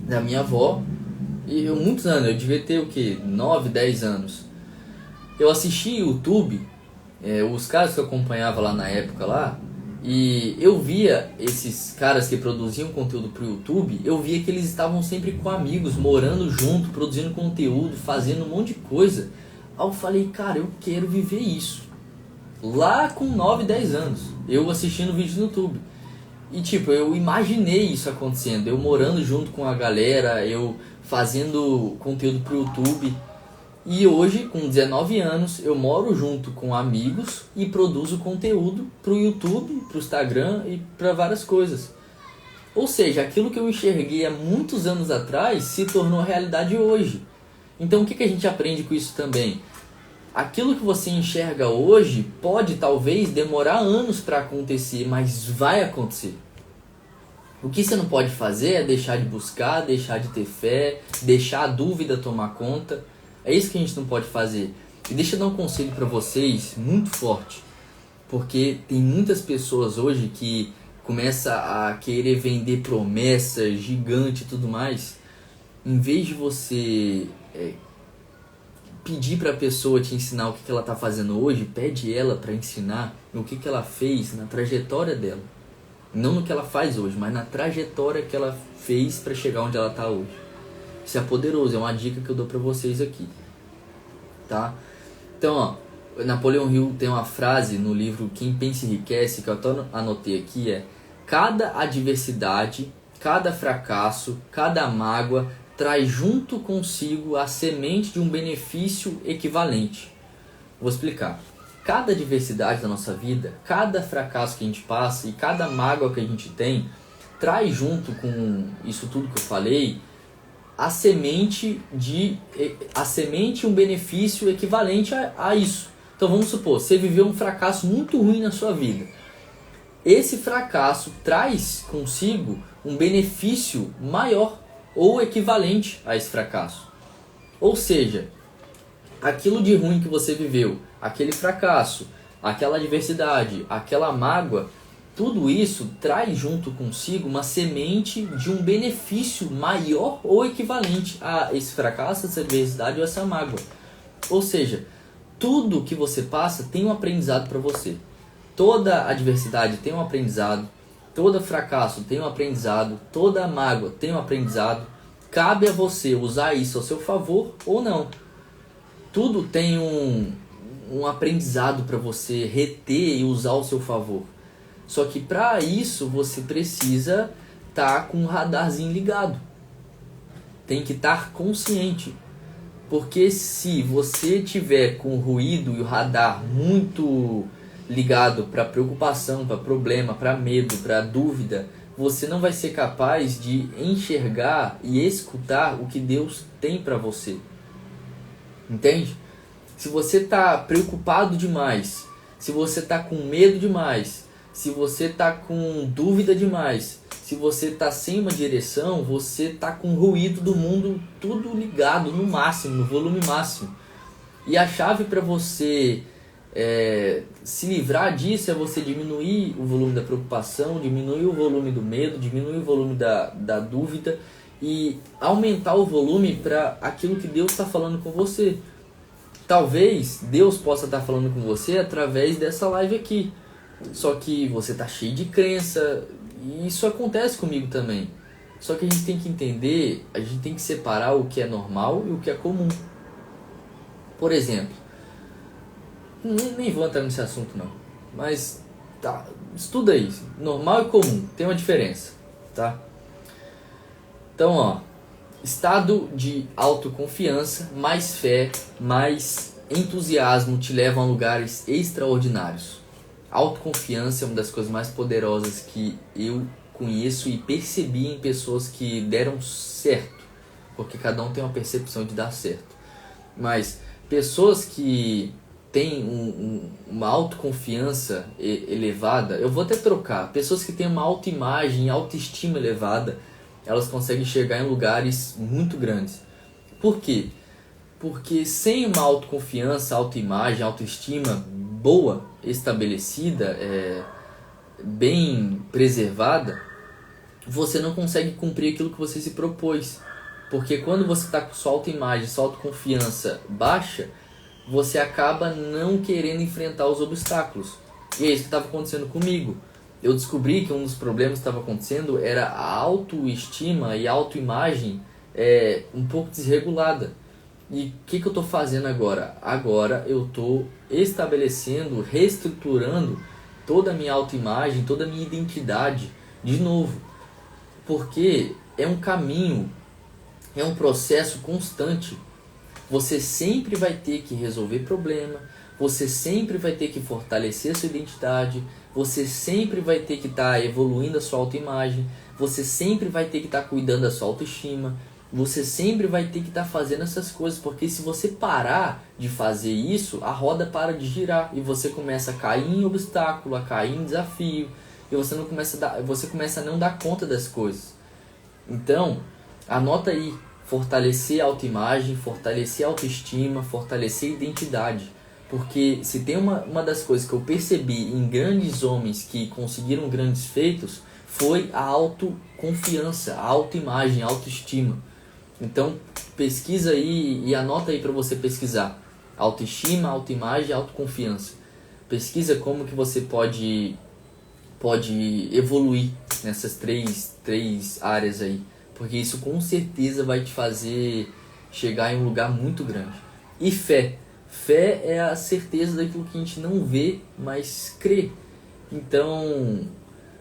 da minha avó, e muitos anos, eu devia ter o que? 9, 10 anos. Eu assisti YouTube, os caras que eu acompanhava lá na época lá, e eu via esses caras que produziam conteúdo pro YouTube, eu via que eles estavam sempre com amigos, morando junto, produzindo conteúdo, fazendo um monte de coisa. Aí eu falei, cara, eu quero viver isso. Lá com 9, 10 anos, eu assistindo vídeo no YouTube. E tipo, eu imaginei isso acontecendo, eu morando junto com a galera, eu fazendo conteúdo pro YouTube. E hoje, com 19 anos, eu moro junto com amigos e produzo conteúdo pro YouTube, pro Instagram e para várias coisas. Ou seja, aquilo que eu enxerguei há muitos anos atrás se tornou realidade hoje. Então o que a gente aprende com isso também? Aquilo que você enxerga hoje pode talvez demorar anos para acontecer, mas vai acontecer. O que você não pode fazer é deixar de buscar, deixar de ter fé, deixar a dúvida tomar conta. É isso que a gente não pode fazer. E deixa eu dar um conselho para vocês muito forte. Porque tem muitas pessoas hoje que começam a querer vender promessas gigantes e tudo mais. Em vez de você pedir para a pessoa te ensinar o que ela está fazendo hoje, pede ela para ensinar o que ela fez na trajetória dela. Não no que ela faz hoje, mas na trajetória que ela fez para chegar onde ela está hoje. Isso é poderoso, é uma dica que eu dou para vocês aqui, tá? Então, ó, Napoleão Hill tem uma frase no livro Quem Pensa Enriquece, que eu até anotei aqui, cada adversidade, cada fracasso, cada mágoa traz junto consigo a semente de um benefício equivalente. Vou explicar. Cada adversidade da nossa vida, cada fracasso que a gente passa e cada mágoa que a gente tem, traz junto com isso tudo que eu falei, a semente um benefício equivalente a isso. Então vamos supor, você viveu um fracasso muito ruim na sua vida. Esse fracasso traz consigo um benefício maior ou equivalente a esse fracasso. Ou seja, aquilo de ruim que você viveu, aquele fracasso, aquela adversidade, aquela mágoa, tudo isso traz junto consigo uma semente de um benefício maior ou equivalente a esse fracasso, essa adversidade ou essa mágoa. Ou seja, tudo que você passa tem um aprendizado para você. Toda adversidade tem um aprendizado, todo fracasso tem um aprendizado, toda mágoa tem um aprendizado. Cabe a você usar isso ao seu favor ou não. Tudo tem um aprendizado para você reter e usar ao seu favor. Só que para isso você precisa estar com um radarzinho ligado. Tem que estar consciente. Porque se você tiver com o ruído e o radar muito ligado para preocupação, para problema, para medo, para dúvida, você não vai ser capaz de enxergar e escutar o que Deus tem para você. Entende? Se você está preocupado demais, se você está com medo demais, se você está com dúvida demais, se você está sem uma direção, você está com o ruído do mundo tudo ligado no máximo, no volume máximo. E a chave para você se livrar disso é você diminuir o volume da preocupação, diminuir o volume do medo, diminuir o volume da dúvida e aumentar o volume para aquilo que Deus está falando com você. Talvez Deus possa estar falando com você através dessa live aqui. Só que você está cheio de crença e isso acontece comigo também. Só que a gente tem que entender, a gente tem que separar o que é normal e o que é comum. Por exemplo, nem vou entrar nesse assunto não, mas tá, estuda aí, normal e comum, tem uma diferença, tá? Então, ó, estado de autoconfiança, mais fé, mais entusiasmo te levam a lugares extraordinários. Autoconfiança é uma das coisas mais poderosas que eu conheço e percebi em pessoas que deram certo, porque cada um tem uma percepção de dar certo. Mas pessoas que têm uma autoconfiança elevada, eu vou até trocar, pessoas que têm uma autoimagem, autoestima elevada, elas conseguem chegar em lugares muito grandes. Por quê? Porque sem uma autoconfiança, autoimagem, autoestima boa, estabelecida, bem preservada, você não consegue cumprir aquilo que você se propôs. Porque quando você está com sua autoimagem, sua autoconfiança baixa, você acaba não querendo enfrentar os obstáculos. E é isso que estava acontecendo comigo. Eu descobri que um dos problemas que estava acontecendo era a autoestima e a autoimagem um pouco desregulada. E o que eu estou fazendo agora? Agora eu estou estabelecendo, reestruturando toda a minha autoimagem, toda a minha identidade de novo. Porque é um caminho, é um processo constante. Você sempre vai ter que resolver problema, você sempre vai ter que fortalecer a sua identidade, você sempre vai ter que estar evoluindo a sua autoimagem, você sempre vai ter que estar cuidando da sua autoestima, você sempre vai ter que estar fazendo essas coisas, porque se você parar de fazer isso, a roda para de girar e você começa a cair em obstáculo, a cair em desafio, e você começa a não dar conta das coisas. Então, anota aí, fortalecer a autoimagem, fortalecer a autoestima, fortalecer a identidade. Porque se tem uma das coisas que eu percebi em grandes homens que conseguiram grandes feitos, foi a autoconfiança, a autoimagem, a autoestima. Então pesquisa aí e anota aí para você pesquisar. Autoestima, autoimagem e autoconfiança. Pesquisa como que você pode evoluir nessas três áreas aí. Porque isso com certeza vai te fazer chegar em um lugar muito grande. E fé. Fé é a certeza daquilo que a gente não vê, mas crê. Então,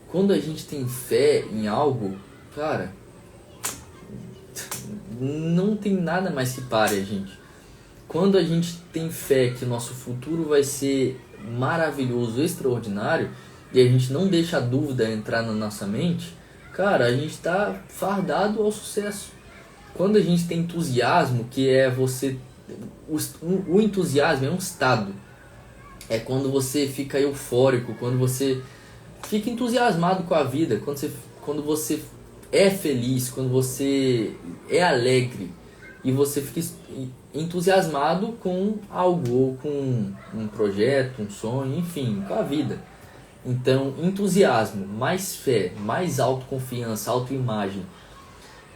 quando a gente tem fé em algo, cara, não tem nada mais que pare a gente. Quando a gente tem fé que o nosso futuro vai ser maravilhoso, extraordinário, e a gente não deixa a dúvida entrar na nossa mente, cara, a gente está fardado ao sucesso. Quando a gente tem entusiasmo, que é você... O entusiasmo é um estado. É quando você fica eufórico, quando você fica entusiasmado com a vida, quando você é feliz, quando você é alegre e você fica entusiasmado com algo, ou com um projeto, um sonho, enfim, com a vida. Então, entusiasmo, mais fé, mais autoconfiança, autoimagem,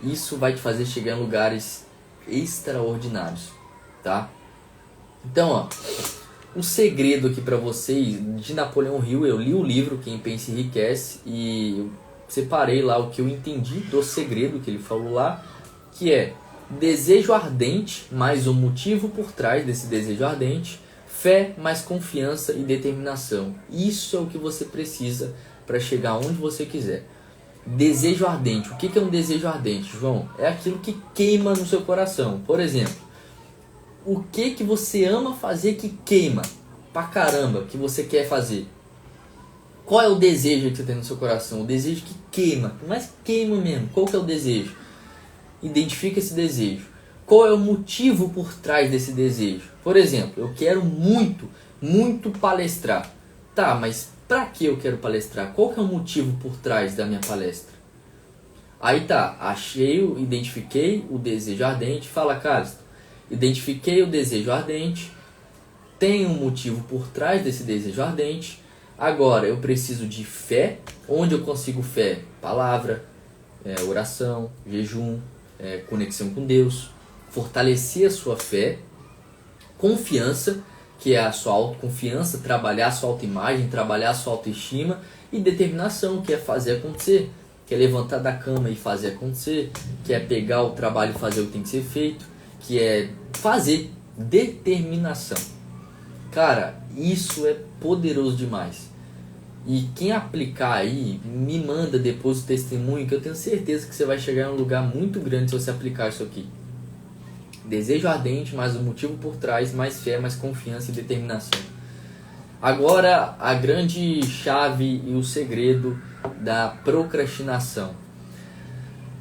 isso vai te fazer chegar em lugares extraordinários, tá? Então, ó, o segredo aqui para vocês de Napoleão Hill, eu li o livro Quem Pensa Enriquece e eu separei lá o que eu entendi do segredo que ele falou lá, que é desejo ardente mais o motivo por trás desse desejo ardente, fé mais confiança e determinação. Isso é o que você precisa para chegar onde você quiser. Desejo ardente. O que é um desejo ardente, João? É aquilo que queima no seu coração. Por exemplo, o que você ama fazer que queima pra caramba, que você quer fazer? Qual é o desejo que você tem no seu coração? O desejo que queima, mas queima mesmo. Qual que é o desejo? Identifica esse desejo. Qual é o motivo por trás desse desejo? Por exemplo, eu quero muito palestrar. Tá, mas pra que eu quero palestrar? Qual que é o motivo por trás da minha palestra? Aí tá, identifiquei o desejo ardente. Fala, Carlos, identifiquei o desejo ardente, tem um motivo por trás desse desejo ardente. Agora eu preciso de fé. Onde eu consigo fé? Palavra, oração, jejum, conexão com Deus. Fortalecer a sua fé. Confiança, que é a sua autoconfiança, trabalhar a sua autoimagem, trabalhar a sua autoestima. E determinação, que é fazer acontecer, que é levantar da cama e fazer acontecer, que é pegar o trabalho e fazer o que tem que ser feito, que é fazer. Determinação. Cara, isso é poderoso demais. E quem aplicar aí, me manda depois o testemunho, que eu tenho certeza que você vai chegar em um lugar muito grande se você aplicar isso aqui. Desejo ardente, mais o motivo por trás, mais fé, mais confiança e determinação. Agora, a grande chave e o segredo da procrastinação.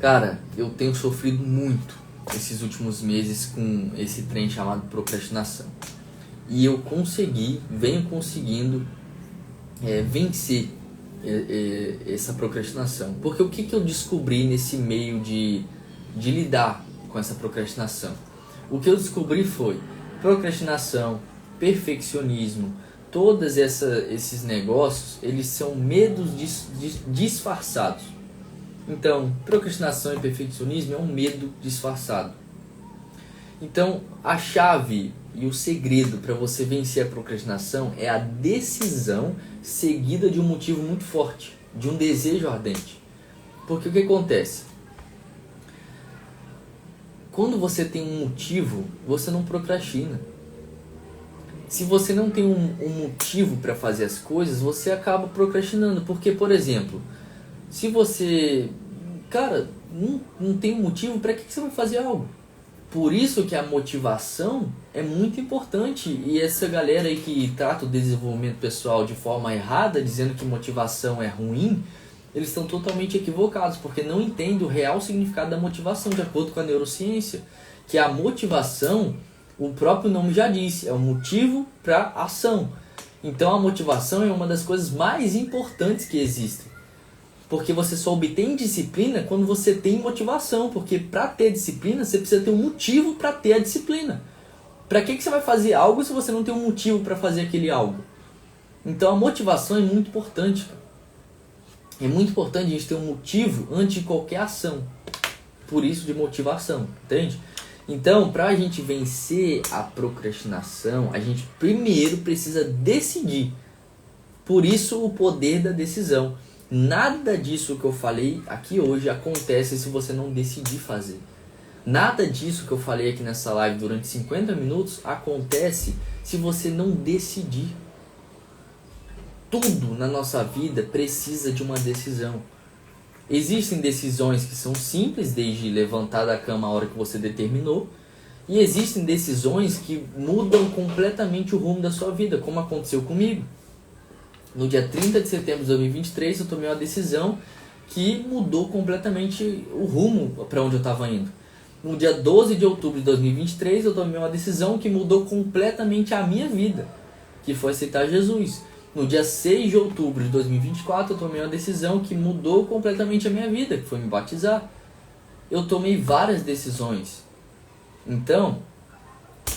Cara, eu tenho sofrido muito esses últimos meses com esse trem chamado procrastinação. E eu venho conseguindo vencer essa procrastinação. Porque o que eu descobri nesse meio de lidar com essa procrastinação? O que eu descobri foi procrastinação, perfeccionismo, todos esses negócios, eles são medos disfarçados. Então, procrastinação e perfeccionismo é um medo disfarçado. Então, a chave e o segredo para você vencer a procrastinação é a decisão seguida de um motivo muito forte, de um desejo ardente. Porque o que acontece? Quando você tem um motivo, você não procrastina. Se você não tem um motivo para fazer as coisas, você acaba procrastinando. Porque, por exemplo, se você, cara, não tem um motivo, para que você vai fazer algo? Por isso que a motivação é muito importante. E essa galera aí que trata o desenvolvimento pessoal de forma errada, dizendo que motivação é ruim, eles estão totalmente equivocados, porque não entendem o real significado da motivação, de acordo com a neurociência. Que a motivação, o próprio nome já disse, é um motivo para ação. Então a motivação é uma das coisas mais importantes que existem. Porque você só obtém disciplina quando você tem motivação. Porque para ter disciplina, você precisa ter um motivo para ter a disciplina. Para que você vai fazer algo se você não tem um motivo para fazer aquele algo? Então a motivação é muito importante. É muito importante a gente ter um motivo antes de qualquer ação. Por isso de motivação, entende? Então, para a gente vencer a procrastinação, a gente primeiro precisa decidir. Por isso o poder da decisão. Nada disso que eu falei aqui hoje acontece se você não decidir fazer. Nada disso que eu falei aqui nessa live durante 50 minutos acontece se você não decidir. Tudo na nossa vida precisa de uma decisão. Existem decisões que são simples, desde levantar da cama a hora que você determinou. E existem decisões que mudam completamente o rumo da sua vida, como aconteceu comigo. No dia 30 de setembro de 2023, eu tomei uma decisão que mudou completamente o rumo para onde eu estava indo. No dia 12 de outubro de 2023, eu tomei uma decisão que mudou completamente a minha vida, que foi aceitar Jesus. No dia 6 de outubro de 2024, eu tomei uma decisão que mudou completamente a minha vida, que foi me batizar. Eu tomei várias decisões. Então,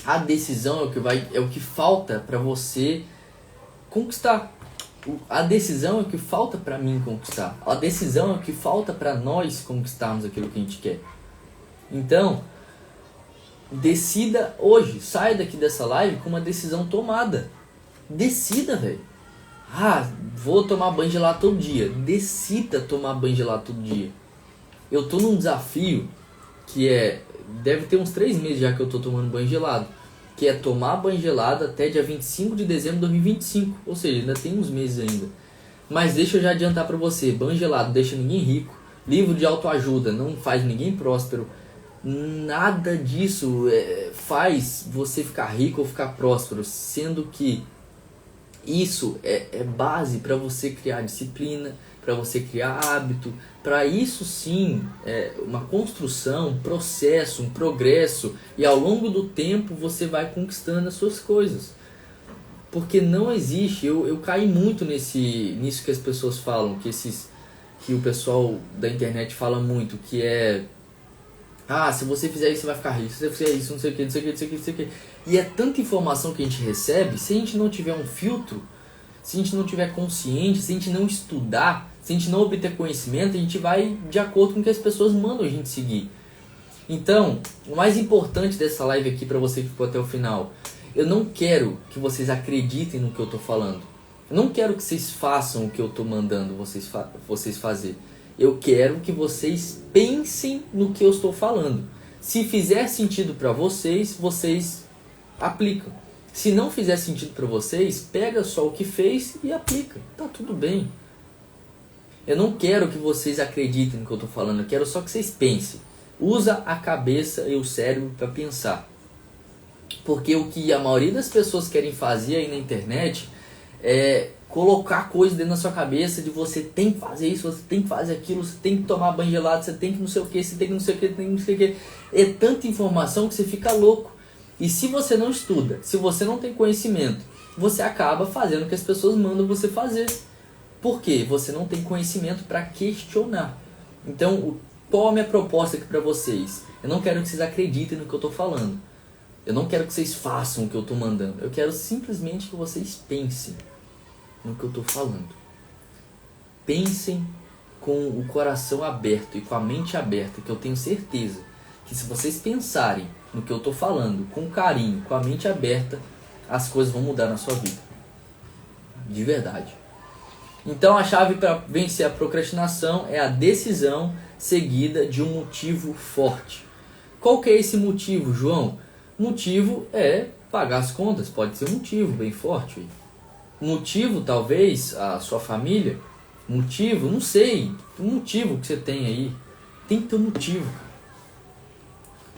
a decisão é o que falta para você conquistar. A decisão é o que falta para mim conquistar. A decisão é o que falta para nós conquistarmos aquilo que a gente quer. Então, decida hoje. Saia daqui dessa live com uma decisão tomada. Decida, velho. Vou tomar banho gelado todo dia. Decida tomar banho gelado todo dia. Eu tô num desafio que deve ter uns 3 meses já que eu tô tomando banho gelado. Que é tomar banho gelado até dia 25 de dezembro de 2025. Ou seja, ainda tem uns meses ainda. Mas deixa eu já adiantar pra você. Banho gelado não deixa ninguém rico. Livro de autoajuda não faz ninguém próspero. Nada disso faz você ficar rico ou ficar próspero. Sendo que isso é base para você criar disciplina, para você criar hábito. Para isso sim, uma construção, um processo, um progresso. E ao longo do tempo você vai conquistando as suas coisas. Porque não existe, eu caí muito nisso que as pessoas falam, que o pessoal da internet fala muito, que se você fizer isso você vai ficar rico, se você fizer isso, não sei o que, não sei o que, não sei o que, não sei o que. E é tanta informação que a gente recebe, se a gente não tiver um filtro, se a gente não tiver consciente, se a gente não estudar, se a gente não obter conhecimento, a gente vai de acordo com o que as pessoas mandam a gente seguir. Então, o mais importante dessa live aqui para você que ficou até o final, eu não quero que vocês acreditem no que eu estou falando. Eu não quero que vocês façam o que eu estou mandando vocês fazer. Eu quero que vocês pensem no que eu estou falando. Se fizer sentido para vocês, vocês aplicam. Se não fizer sentido para vocês, pega só o que fez e aplica. Tá tudo bem. Eu não quero que vocês acreditem no que eu estou falando. Eu quero só que vocês pensem. Usa a cabeça e o cérebro para pensar. Porque o que a maioria das pessoas querem fazer aí na internet é colocar coisas dentro da sua cabeça de você tem que fazer isso, você tem que fazer aquilo, você tem que tomar banho gelado, você tem que não sei o que, você tem que não sei o que, tem que não sei o que. É tanta informação que você fica louco. E se você não estuda, se você não tem conhecimento, você acaba fazendo o que as pessoas mandam você fazer. Por quê? Você não tem conhecimento para questionar. Então, qual a minha proposta aqui para vocês? Eu não quero que vocês acreditem no que eu estou falando. Eu não quero que vocês façam o que eu estou mandando. Eu quero simplesmente que vocês pensem no que eu estou falando. Pensem com o coração aberto e com a mente aberta, que eu tenho certeza que se vocês pensarem no que eu estou falando com carinho, com a mente aberta, as coisas vão mudar na sua vida. De verdade. Então a chave para vencer a procrastinação é a decisão seguida de um motivo forte. Qual que é esse motivo, João? Motivo é pagar as contas, pode ser um motivo bem forte. Motivo, talvez, a sua família. Motivo, não sei, um motivo que você tem aí. Tem que ter um motivo.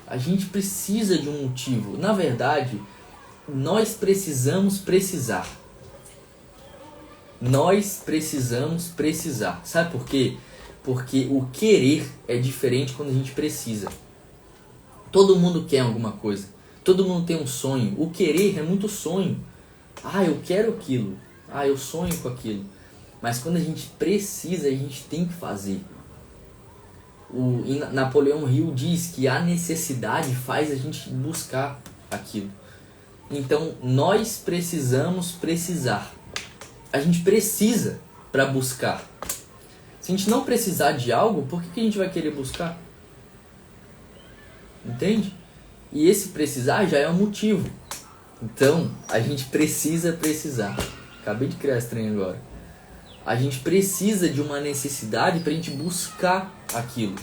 A gente precisa de um motivo. Na verdade, nós precisamos precisar. Nós precisamos precisar. Sabe por quê? Porque o querer é diferente quando a gente precisa. Todo mundo quer alguma coisa. Todo mundo tem um sonho. O querer é muito sonho. Ah, eu quero aquilo. Ah, eu sonho com aquilo. Mas quando a gente precisa, a gente tem que fazer. O Napoleão Hill diz que a necessidade faz a gente buscar aquilo. Então, nós precisamos precisar. A gente precisa para buscar. Se a gente não precisar de algo, por que a gente vai querer buscar? Entende? E esse precisar já é um motivo. Então, a gente precisa precisar. Acabei de criar esse trem agora. A gente precisa de uma necessidade para a gente buscar aquilo.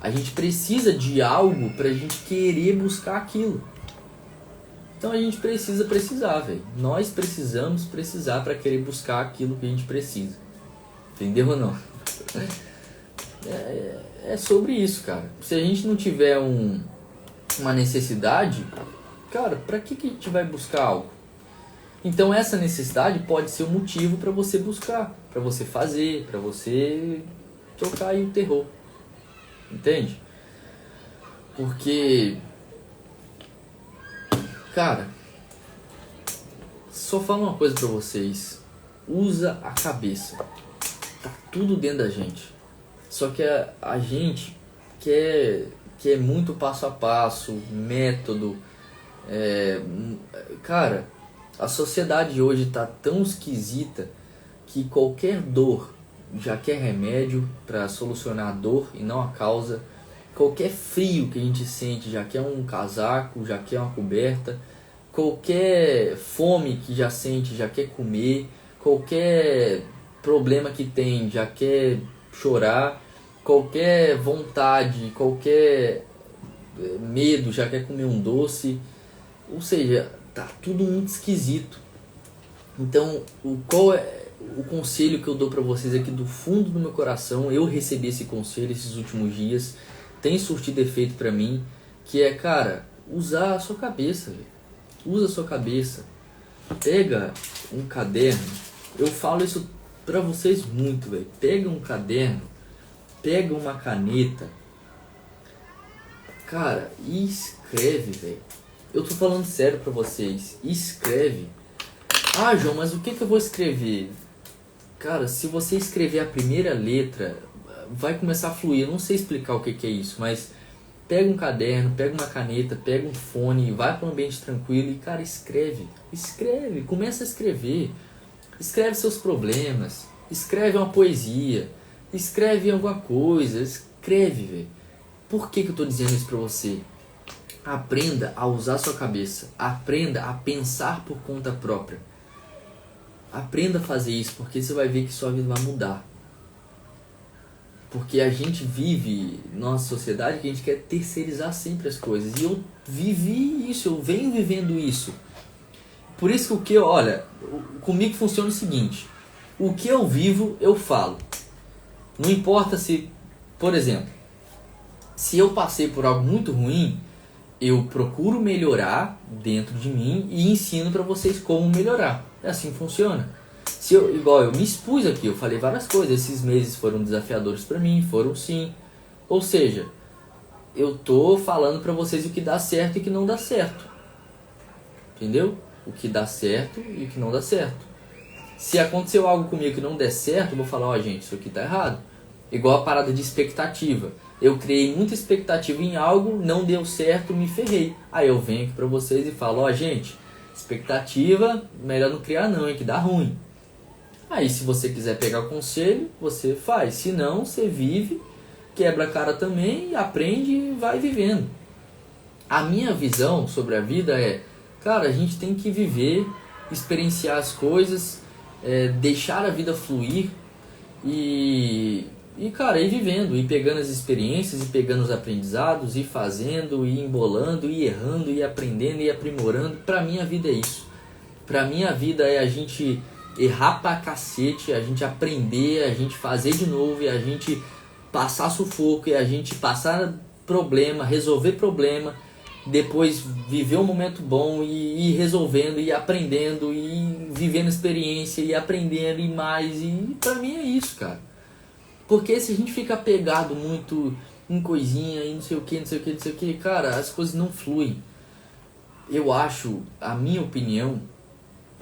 A gente precisa de algo para a gente querer buscar aquilo. Então a gente precisa precisar, velho. Nós precisamos precisar para querer buscar aquilo que a gente precisa. Entendeu ou não? É sobre isso, cara. Se a gente não tiver uma necessidade, cara, para que a gente vai buscar algo? Então essa necessidade pode ser um motivo para você buscar, para você fazer, para você tocar aí o terror. Entende? Porque, cara, só falo uma coisa pra vocês. Usa a cabeça. Tá tudo dentro da gente. Só que a gente quer muito passo a passo, método. Cara, a sociedade hoje tá tão esquisita que qualquer dor já quer remédio para solucionar a dor e não a causa. Qualquer frio que a gente sente já quer um casaco, já quer uma coberta. Qualquer fome que já sente já quer comer. Qualquer problema que tem já quer chorar. Qualquer vontade, qualquer medo já quer comer um doce. Ou seja, tá tudo muito esquisito. Então, qual é o conselho que eu dou pra vocês aqui do fundo do meu coração? Eu recebi esse conselho esses últimos dias, tem surtido efeito pra mim, que é, cara, usar a sua cabeça, véio. Usa a sua cabeça. Pega um caderno. Eu falo isso pra vocês muito, velho. Pega um caderno, pega uma caneta, cara, e escreve, velho. Eu tô falando sério pra vocês. Escreve. Ah, João, mas o que eu vou escrever? Cara, se você escrever a primeira letra, vai começar a fluir. Eu não sei explicar o que é isso, mas pega um caderno, pega uma caneta, pega um fone, vai para um ambiente tranquilo e, cara, escreve. Escreve, começa a escrever. Escreve seus problemas, escreve uma poesia, escreve alguma coisa, escreve, velho. Por que eu tô dizendo isso pra você? Aprenda a usar sua cabeça, aprenda a pensar por conta própria. Aprenda a fazer isso, porque você vai ver que sua vida vai mudar. Porque a gente vive numa sociedade que a gente quer terceirizar sempre as coisas. E eu vivi isso, eu venho vivendo isso. Por isso que comigo funciona o seguinte. O que eu vivo, eu falo. Não importa se, por exemplo, se eu passei por algo muito ruim, eu procuro melhorar dentro de mim e ensino para vocês como melhorar. É assim que funciona. Igual eu me expus aqui, eu falei várias coisas. Esses meses foram desafiadores para mim, foram sim. Ou seja, eu tô falando para vocês o que dá certo e o que não dá certo. Entendeu? O que dá certo e o que não dá certo. Se aconteceu algo comigo que não der certo, eu vou falar, gente, isso aqui tá errado. Igual a parada de expectativa. Eu criei muita expectativa em algo, não deu certo, me ferrei. Aí eu venho aqui pra vocês e falo, ó, gente, expectativa, melhor não criar não, é que dá ruim. Aí se você quiser pegar o conselho, você faz. Se não, você vive, quebra a cara também, aprende e vai vivendo. A minha visão sobre a vida é, cara, a gente tem que viver, experienciar as coisas, deixar a vida fluir e cara, ir vivendo, ir pegando as experiências, ir pegando os aprendizados, ir fazendo, ir embolando, ir errando, ir aprendendo, ir aprimorando. Pra mim a vida é isso. Pra mim a vida é a gente errar pra cacete, a gente aprender, a gente fazer de novo, e a gente passar sufoco, e a gente passar problema, resolver problema, depois viver um momento bom e ir resolvendo, e aprendendo, e vivendo experiência, e aprendendo, e mais, e pra mim é isso, cara. Porque se a gente fica apegado muito em coisinha, e não sei o que, não sei o que, não sei o que, cara, as coisas não fluem. Eu acho, a minha opinião,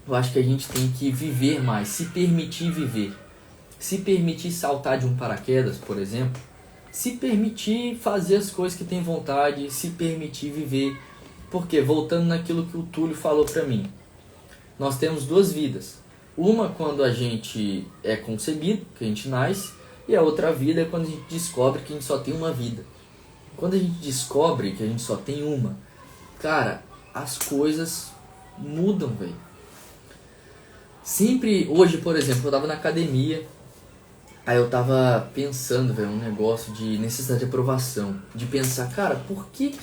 eu acho que a gente tem que viver mais, se permitir viver. Se permitir saltar de um paraquedas, por exemplo. Se permitir fazer as coisas que tem vontade, se permitir viver. Porque, voltando naquilo que o Túlio falou pra mim, nós temos duas vidas. Uma quando a gente é concebido, que a gente nasce, e a outra vida é quando a gente descobre que a gente só tem uma vida. Quando a gente descobre que a gente só tem uma, cara, as coisas mudam, velho. Sempre, hoje, por exemplo, eu tava na academia, aí eu tava pensando, velho, um negócio de necessidade de aprovação. De pensar, cara, por que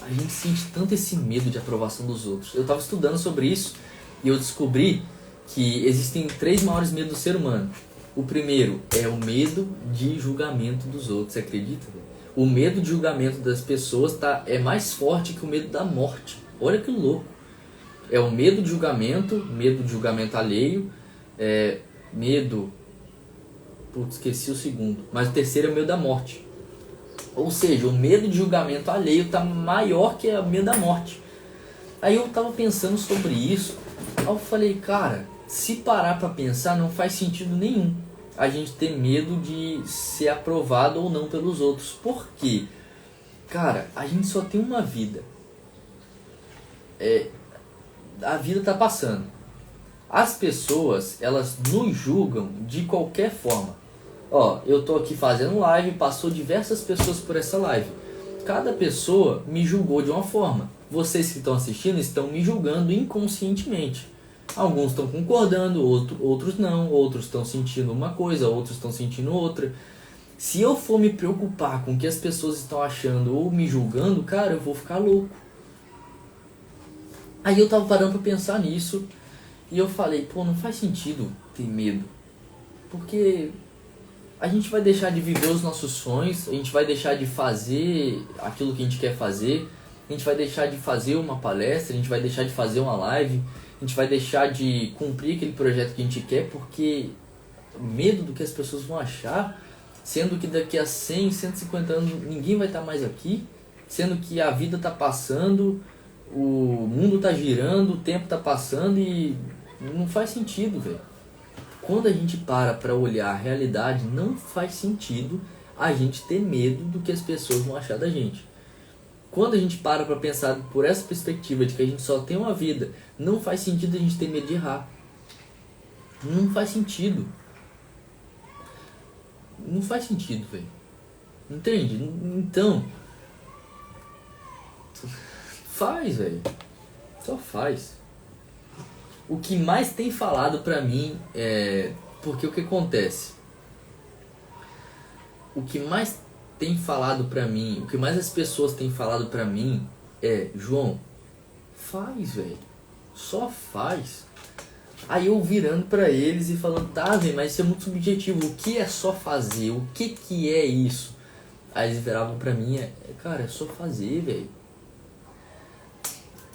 a gente sente tanto esse medo de aprovação dos outros? Eu tava estudando sobre isso e eu descobri que existem 3 maiores medos do ser humano. O primeiro é o medo de julgamento dos outros, você acredita? O medo de julgamento das pessoas é mais forte que o medo da morte. Olha que louco. É o medo de julgamento alheio, medo... Putz, esqueci o segundo. Mas o terceiro é o medo da morte. Ou seja, o medo de julgamento alheio está maior que o medo da morte. Aí eu tava pensando sobre isso, aí eu falei, cara, se parar pra pensar não faz sentido nenhum a gente ter medo de ser aprovado ou não pelos outros. Por quê? Cara, a gente só tem uma vida. A vida tá passando. As pessoas, elas nos julgam de qualquer forma. Ó, eu tô aqui fazendo live, passou diversas pessoas por essa live. Cada pessoa me julgou de uma forma. Vocês que estão assistindo estão me julgando inconscientemente. Alguns estão concordando, outros não. Outros estão sentindo uma coisa, outros estão sentindo outra. Se eu for me preocupar com o que as pessoas estão achando ou me julgando, cara, eu vou ficar louco. Aí eu tava parando pra pensar nisso e eu falei, pô, não faz sentido ter medo. Porque a gente vai deixar de viver os nossos sonhos, a gente vai deixar de fazer aquilo que a gente quer fazer, a gente vai deixar de fazer uma palestra, a gente vai deixar de fazer uma live, a gente vai deixar de cumprir aquele projeto que a gente quer porque medo do que as pessoas vão achar, sendo que daqui a 100, 150 anos ninguém vai estar mais aqui, sendo que a vida está passando, o mundo está girando, o tempo está passando e não faz sentido, velho. Quando a gente para olhar a realidade, não faz sentido a gente ter medo do que as pessoas vão achar da gente. Quando a gente para pensar por essa perspectiva de que a gente só tem uma vida, não faz sentido a gente ter medo de errar. Não faz sentido. Não faz sentido, velho. Entende? Então, faz, velho. Só faz. O que mais tem falado pra mim é... Porque o que acontece? O que mais tem falado pra mim, o que mais as pessoas têm falado pra mim é, João, faz, velho. Só faz. Aí eu virando pra eles e falando, tá, velho, mas isso é muito subjetivo. O que é só fazer? O que é isso? Aí eles viravam pra mim, cara, é só fazer, velho.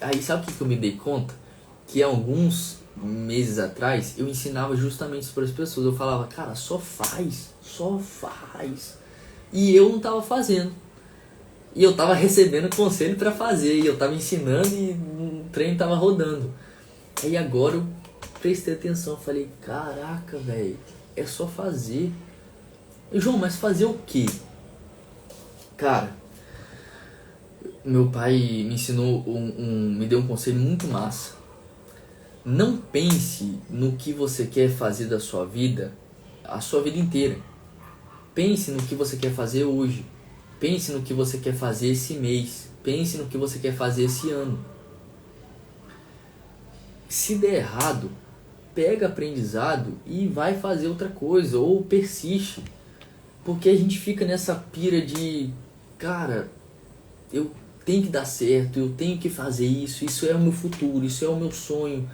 Aí sabe o que eu me dei conta? Que alguns meses atrás eu ensinava justamente isso para as pessoas. Eu falava, cara, só faz. E eu não tava fazendo. E eu tava recebendo conselho para fazer. E eu tava ensinando e o trem tava rodando. Aí agora eu prestei atenção. Falei, caraca, velho, é só fazer. João, mas fazer o quê? Cara, meu pai me ensinou, me deu um conselho muito massa. Não pense no que você quer fazer da sua vida, a sua vida inteira. Pense no que você quer fazer hoje. Pense no que você quer fazer esse mês. Pense no que você quer fazer esse ano. Se der errado, pega aprendizado e vai fazer outra coisa, ou persiste. Porque a gente fica nessa pira de, cara, eu tenho que dar certo, eu tenho que fazer isso, isso é o meu futuro, isso é o meu sonho.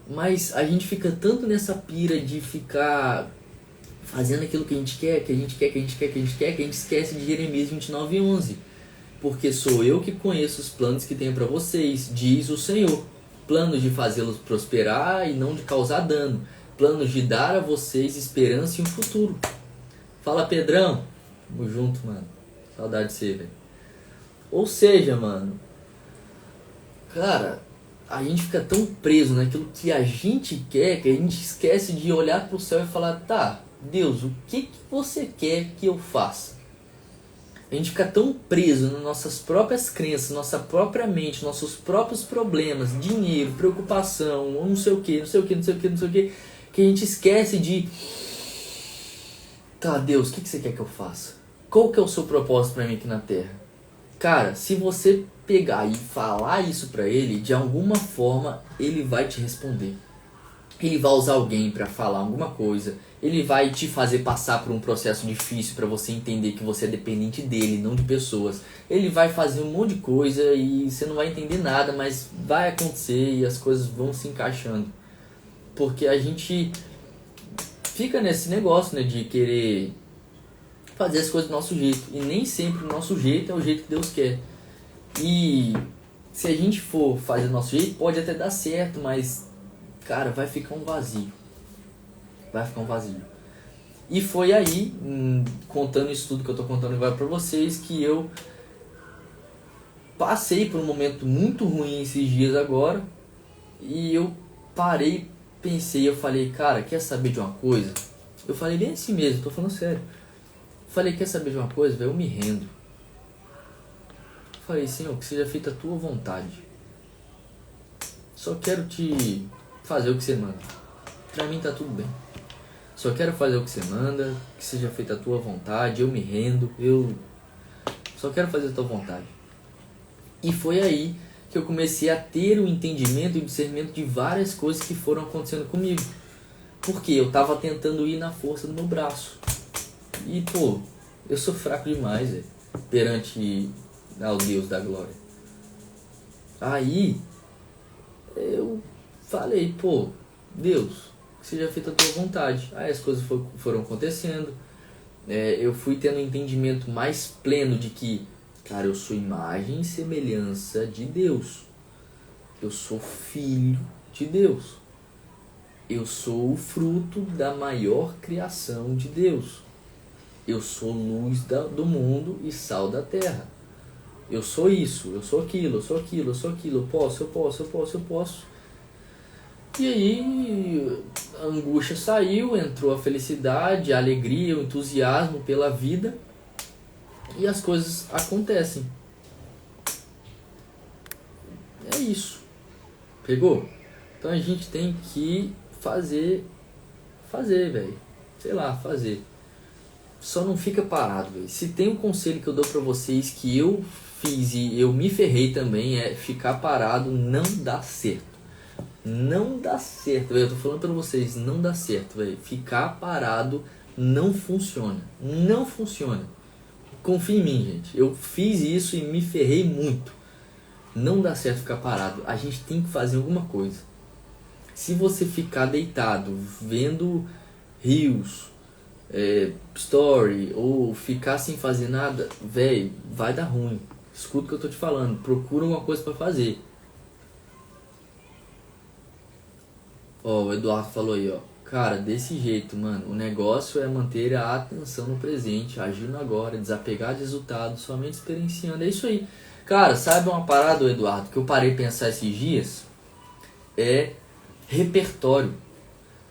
Mas a gente fica tanto nessa pira de ficar fazendo aquilo que a gente quer, que a gente quer, que a gente quer, que a gente quer, que a gente esquece de Jeremias 29:11. Porque sou eu que conheço os planos que tenho para vocês, diz o Senhor. Planos de fazê-los prosperar e não de causar dano. Planos de dar a vocês esperança e um futuro. Fala, Pedrão. Tamo junto, mano. Saudade de você, velho. Ou seja, mano, cara, a gente fica tão preso naquilo que a gente quer, que a gente esquece de olhar pro céu e falar, tá, Deus, o que você quer que eu faça? A gente fica tão preso nas nossas próprias crenças, nossa própria mente, nossos próprios problemas, dinheiro, preocupação, não sei o que, não sei o que, não sei o que, não sei o que, que a gente esquece de, tá, Deus, o que você quer que eu faça? Qual que é o seu propósito pra mim aqui na Terra? Cara, se você pegar e falar isso pra ele, de alguma forma ele vai te responder. Ele vai usar alguém pra falar alguma coisa. Ele vai te fazer passar por um processo difícil pra você entender que você é dependente dele, não de pessoas. Ele vai fazer um monte de coisa e você não vai entender nada, mas vai acontecer e as coisas vão se encaixando. Porque a gente fica nesse negócio, né, de querer fazer as coisas do nosso jeito. E nem sempre o nosso jeito é o jeito que Deus quer. E se a gente for fazer do nosso jeito, pode até dar certo, mas, cara, vai ficar um vazio. Vai ficar um vazio. E foi aí, contando isso tudo que eu tô contando agora pra vocês, que eu passei por um momento muito ruim esses dias agora. E eu parei, pensei, eu falei, cara, quer saber de uma coisa? Eu falei bem assim mesmo, tô falando sério. Falei, quer saber de uma coisa, velho? Eu me rendo. Falei, Senhor, que seja feita a tua vontade. Só quero te fazer o que você manda. Pra mim tá tudo bem. Só quero fazer o que você manda, que seja feita a tua vontade, eu me rendo, eu só quero fazer a tua vontade. E foi aí que eu comecei a ter o entendimento e o discernimento de várias coisas que foram acontecendo comigo. Porque eu tava tentando ir na força do meu braço. E, pô, eu sou fraco demais, véio, perante ao Deus da glória. Aí, eu falei, pô, Deus, que seja feita a tua vontade. Aí as coisas foram acontecendo. Eu fui tendo um entendimento mais pleno de que, cara, eu sou imagem e semelhança de Deus. Eu sou filho de Deus. Eu sou o fruto da maior criação de Deus. Eu sou luz do mundo e sal da terra. Eu sou isso, eu sou aquilo, eu sou aquilo, eu sou aquilo. Eu posso. E aí a angústia saiu, entrou a felicidade, a alegria, o entusiasmo pela vida. E as coisas acontecem. É isso. Pegou? Então a gente tem que fazer, velho. Sei lá, fazer. Só não fica parado, velho. Se tem um conselho que eu dou pra vocês que eu fiz e eu me ferrei também, é ficar parado não dá certo. Não dá certo, velho. Eu tô falando pra vocês, não dá certo, velho. Ficar parado não funciona. Não funciona. Confia em mim, gente. Eu fiz isso e me ferrei muito. Não dá certo ficar parado. A gente tem que fazer alguma coisa. Se você ficar deitado, vendo rios, story, ou ficar sem fazer nada, velho, vai dar ruim. Escuta o que eu tô te falando. Procura alguma coisa pra fazer. Ó, o Eduardo falou aí, ó. Cara, desse jeito, mano, o negócio é manter a atenção no presente, agindo agora, desapegar de resultados, somente experienciando. É isso aí. Cara, sabe uma parada, Eduardo, que eu parei de pensar esses dias? É repertório.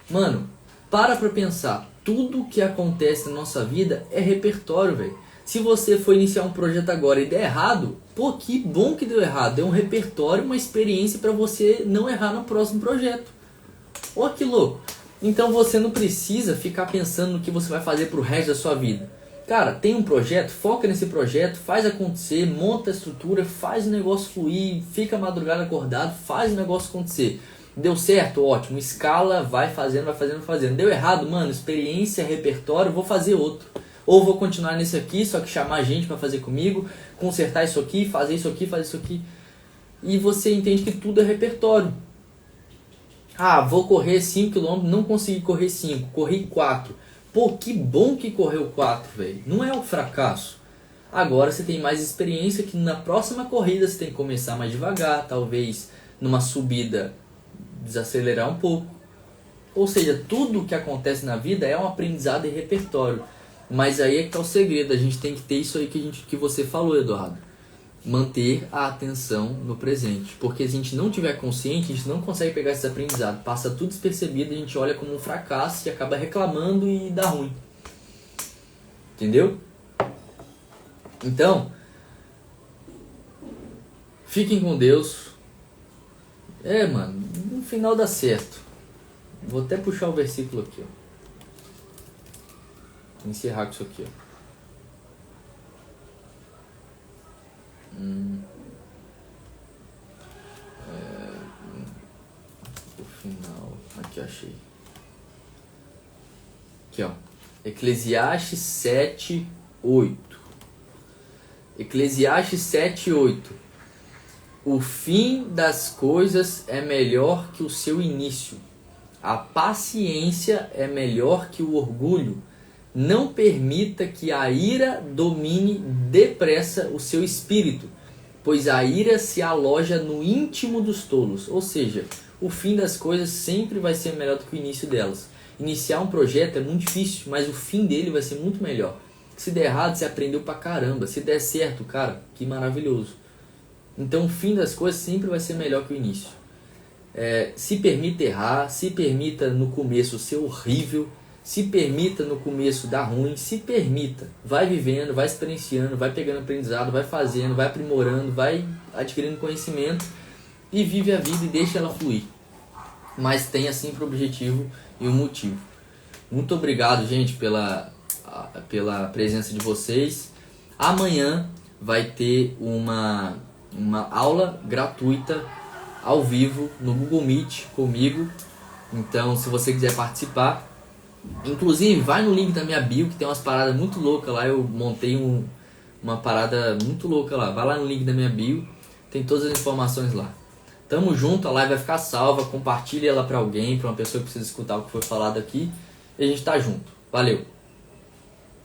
Mano, pra pensar. Tudo que acontece na nossa vida é repertório, velho. Se você for iniciar um projeto agora e der errado, pô, que bom que deu errado. É um repertório, uma experiência para você não errar no próximo projeto. Ó, que louco. Então você não precisa ficar pensando no que você vai fazer pro resto da sua vida. Cara, tem um projeto, foca nesse projeto, faz acontecer, monta a estrutura, faz o negócio fluir, fica a madrugada acordado, faz o negócio acontecer. Deu certo? Ótimo. Escala, vai fazendo, vai fazendo, vai fazendo. Deu errado? Mano, experiência, repertório, vou fazer outro. Ou vou continuar nesse aqui, só que chamar gente para fazer comigo, consertar isso aqui, fazer isso aqui, fazer isso aqui. E você entende que tudo é repertório. Ah, vou correr 5 km, não consegui correr 5, corri 4. Pô, que bom que correu 4, velho. Não é um fracasso. Agora você tem mais experiência que na próxima corrida você tem que começar mais devagar, talvez numa subida desacelerar um pouco. Ou seja, tudo que acontece na vida é um aprendizado e repertório. Mas aí é que tá o segredo, a gente tem que ter isso aí que você falou, Eduardo. Manter a atenção no presente. Porque se a gente não tiver consciente, a gente não consegue pegar esse aprendizado. Passa tudo despercebido, a gente olha como um fracasso e acaba reclamando e dá ruim. Entendeu? Então, fiquem com Deus. Mano, no final dá certo. Vou até puxar o versículo aqui, ó. Vou encerrar com isso aqui, ó. O final, aqui achei. Aqui, ó. Eclesiastes 7:8. Eclesiastes 7:8. O fim das coisas é melhor que o seu início. A paciência é melhor que o orgulho. Não permita que a ira domine depressa o seu espírito, pois a ira se aloja no íntimo dos tolos. Ou seja, o fim das coisas sempre vai ser melhor do que o início delas. Iniciar um projeto é muito difícil, mas o fim dele vai ser muito melhor. Se der errado, você aprendeu pra caramba. Se der certo, cara, que maravilhoso. Então o fim das coisas sempre vai ser melhor que o início. Se permita errar, se permita no começo ser horrível, se permita no começo dar ruim, se permita. Vai vivendo, vai experienciando, vai pegando aprendizado, vai fazendo, vai aprimorando, vai adquirindo conhecimento e vive a vida e deixa ela fluir. Mas tenha sempre o objetivo e o motivo. Muito obrigado, gente, pela presença de vocês. Amanhã vai ter uma aula gratuita ao vivo no Google Meet comigo. Então, se você quiser participar, inclusive vai no link da minha bio que tem umas paradas muito loucas lá. Eu montei uma parada muito louca lá. Vai lá no link da minha bio, tem todas as informações lá. Tamo junto, a live vai ficar salva. Compartilhe ela pra alguém, pra uma pessoa que precisa escutar o que foi falado aqui. E a gente tá junto. Valeu!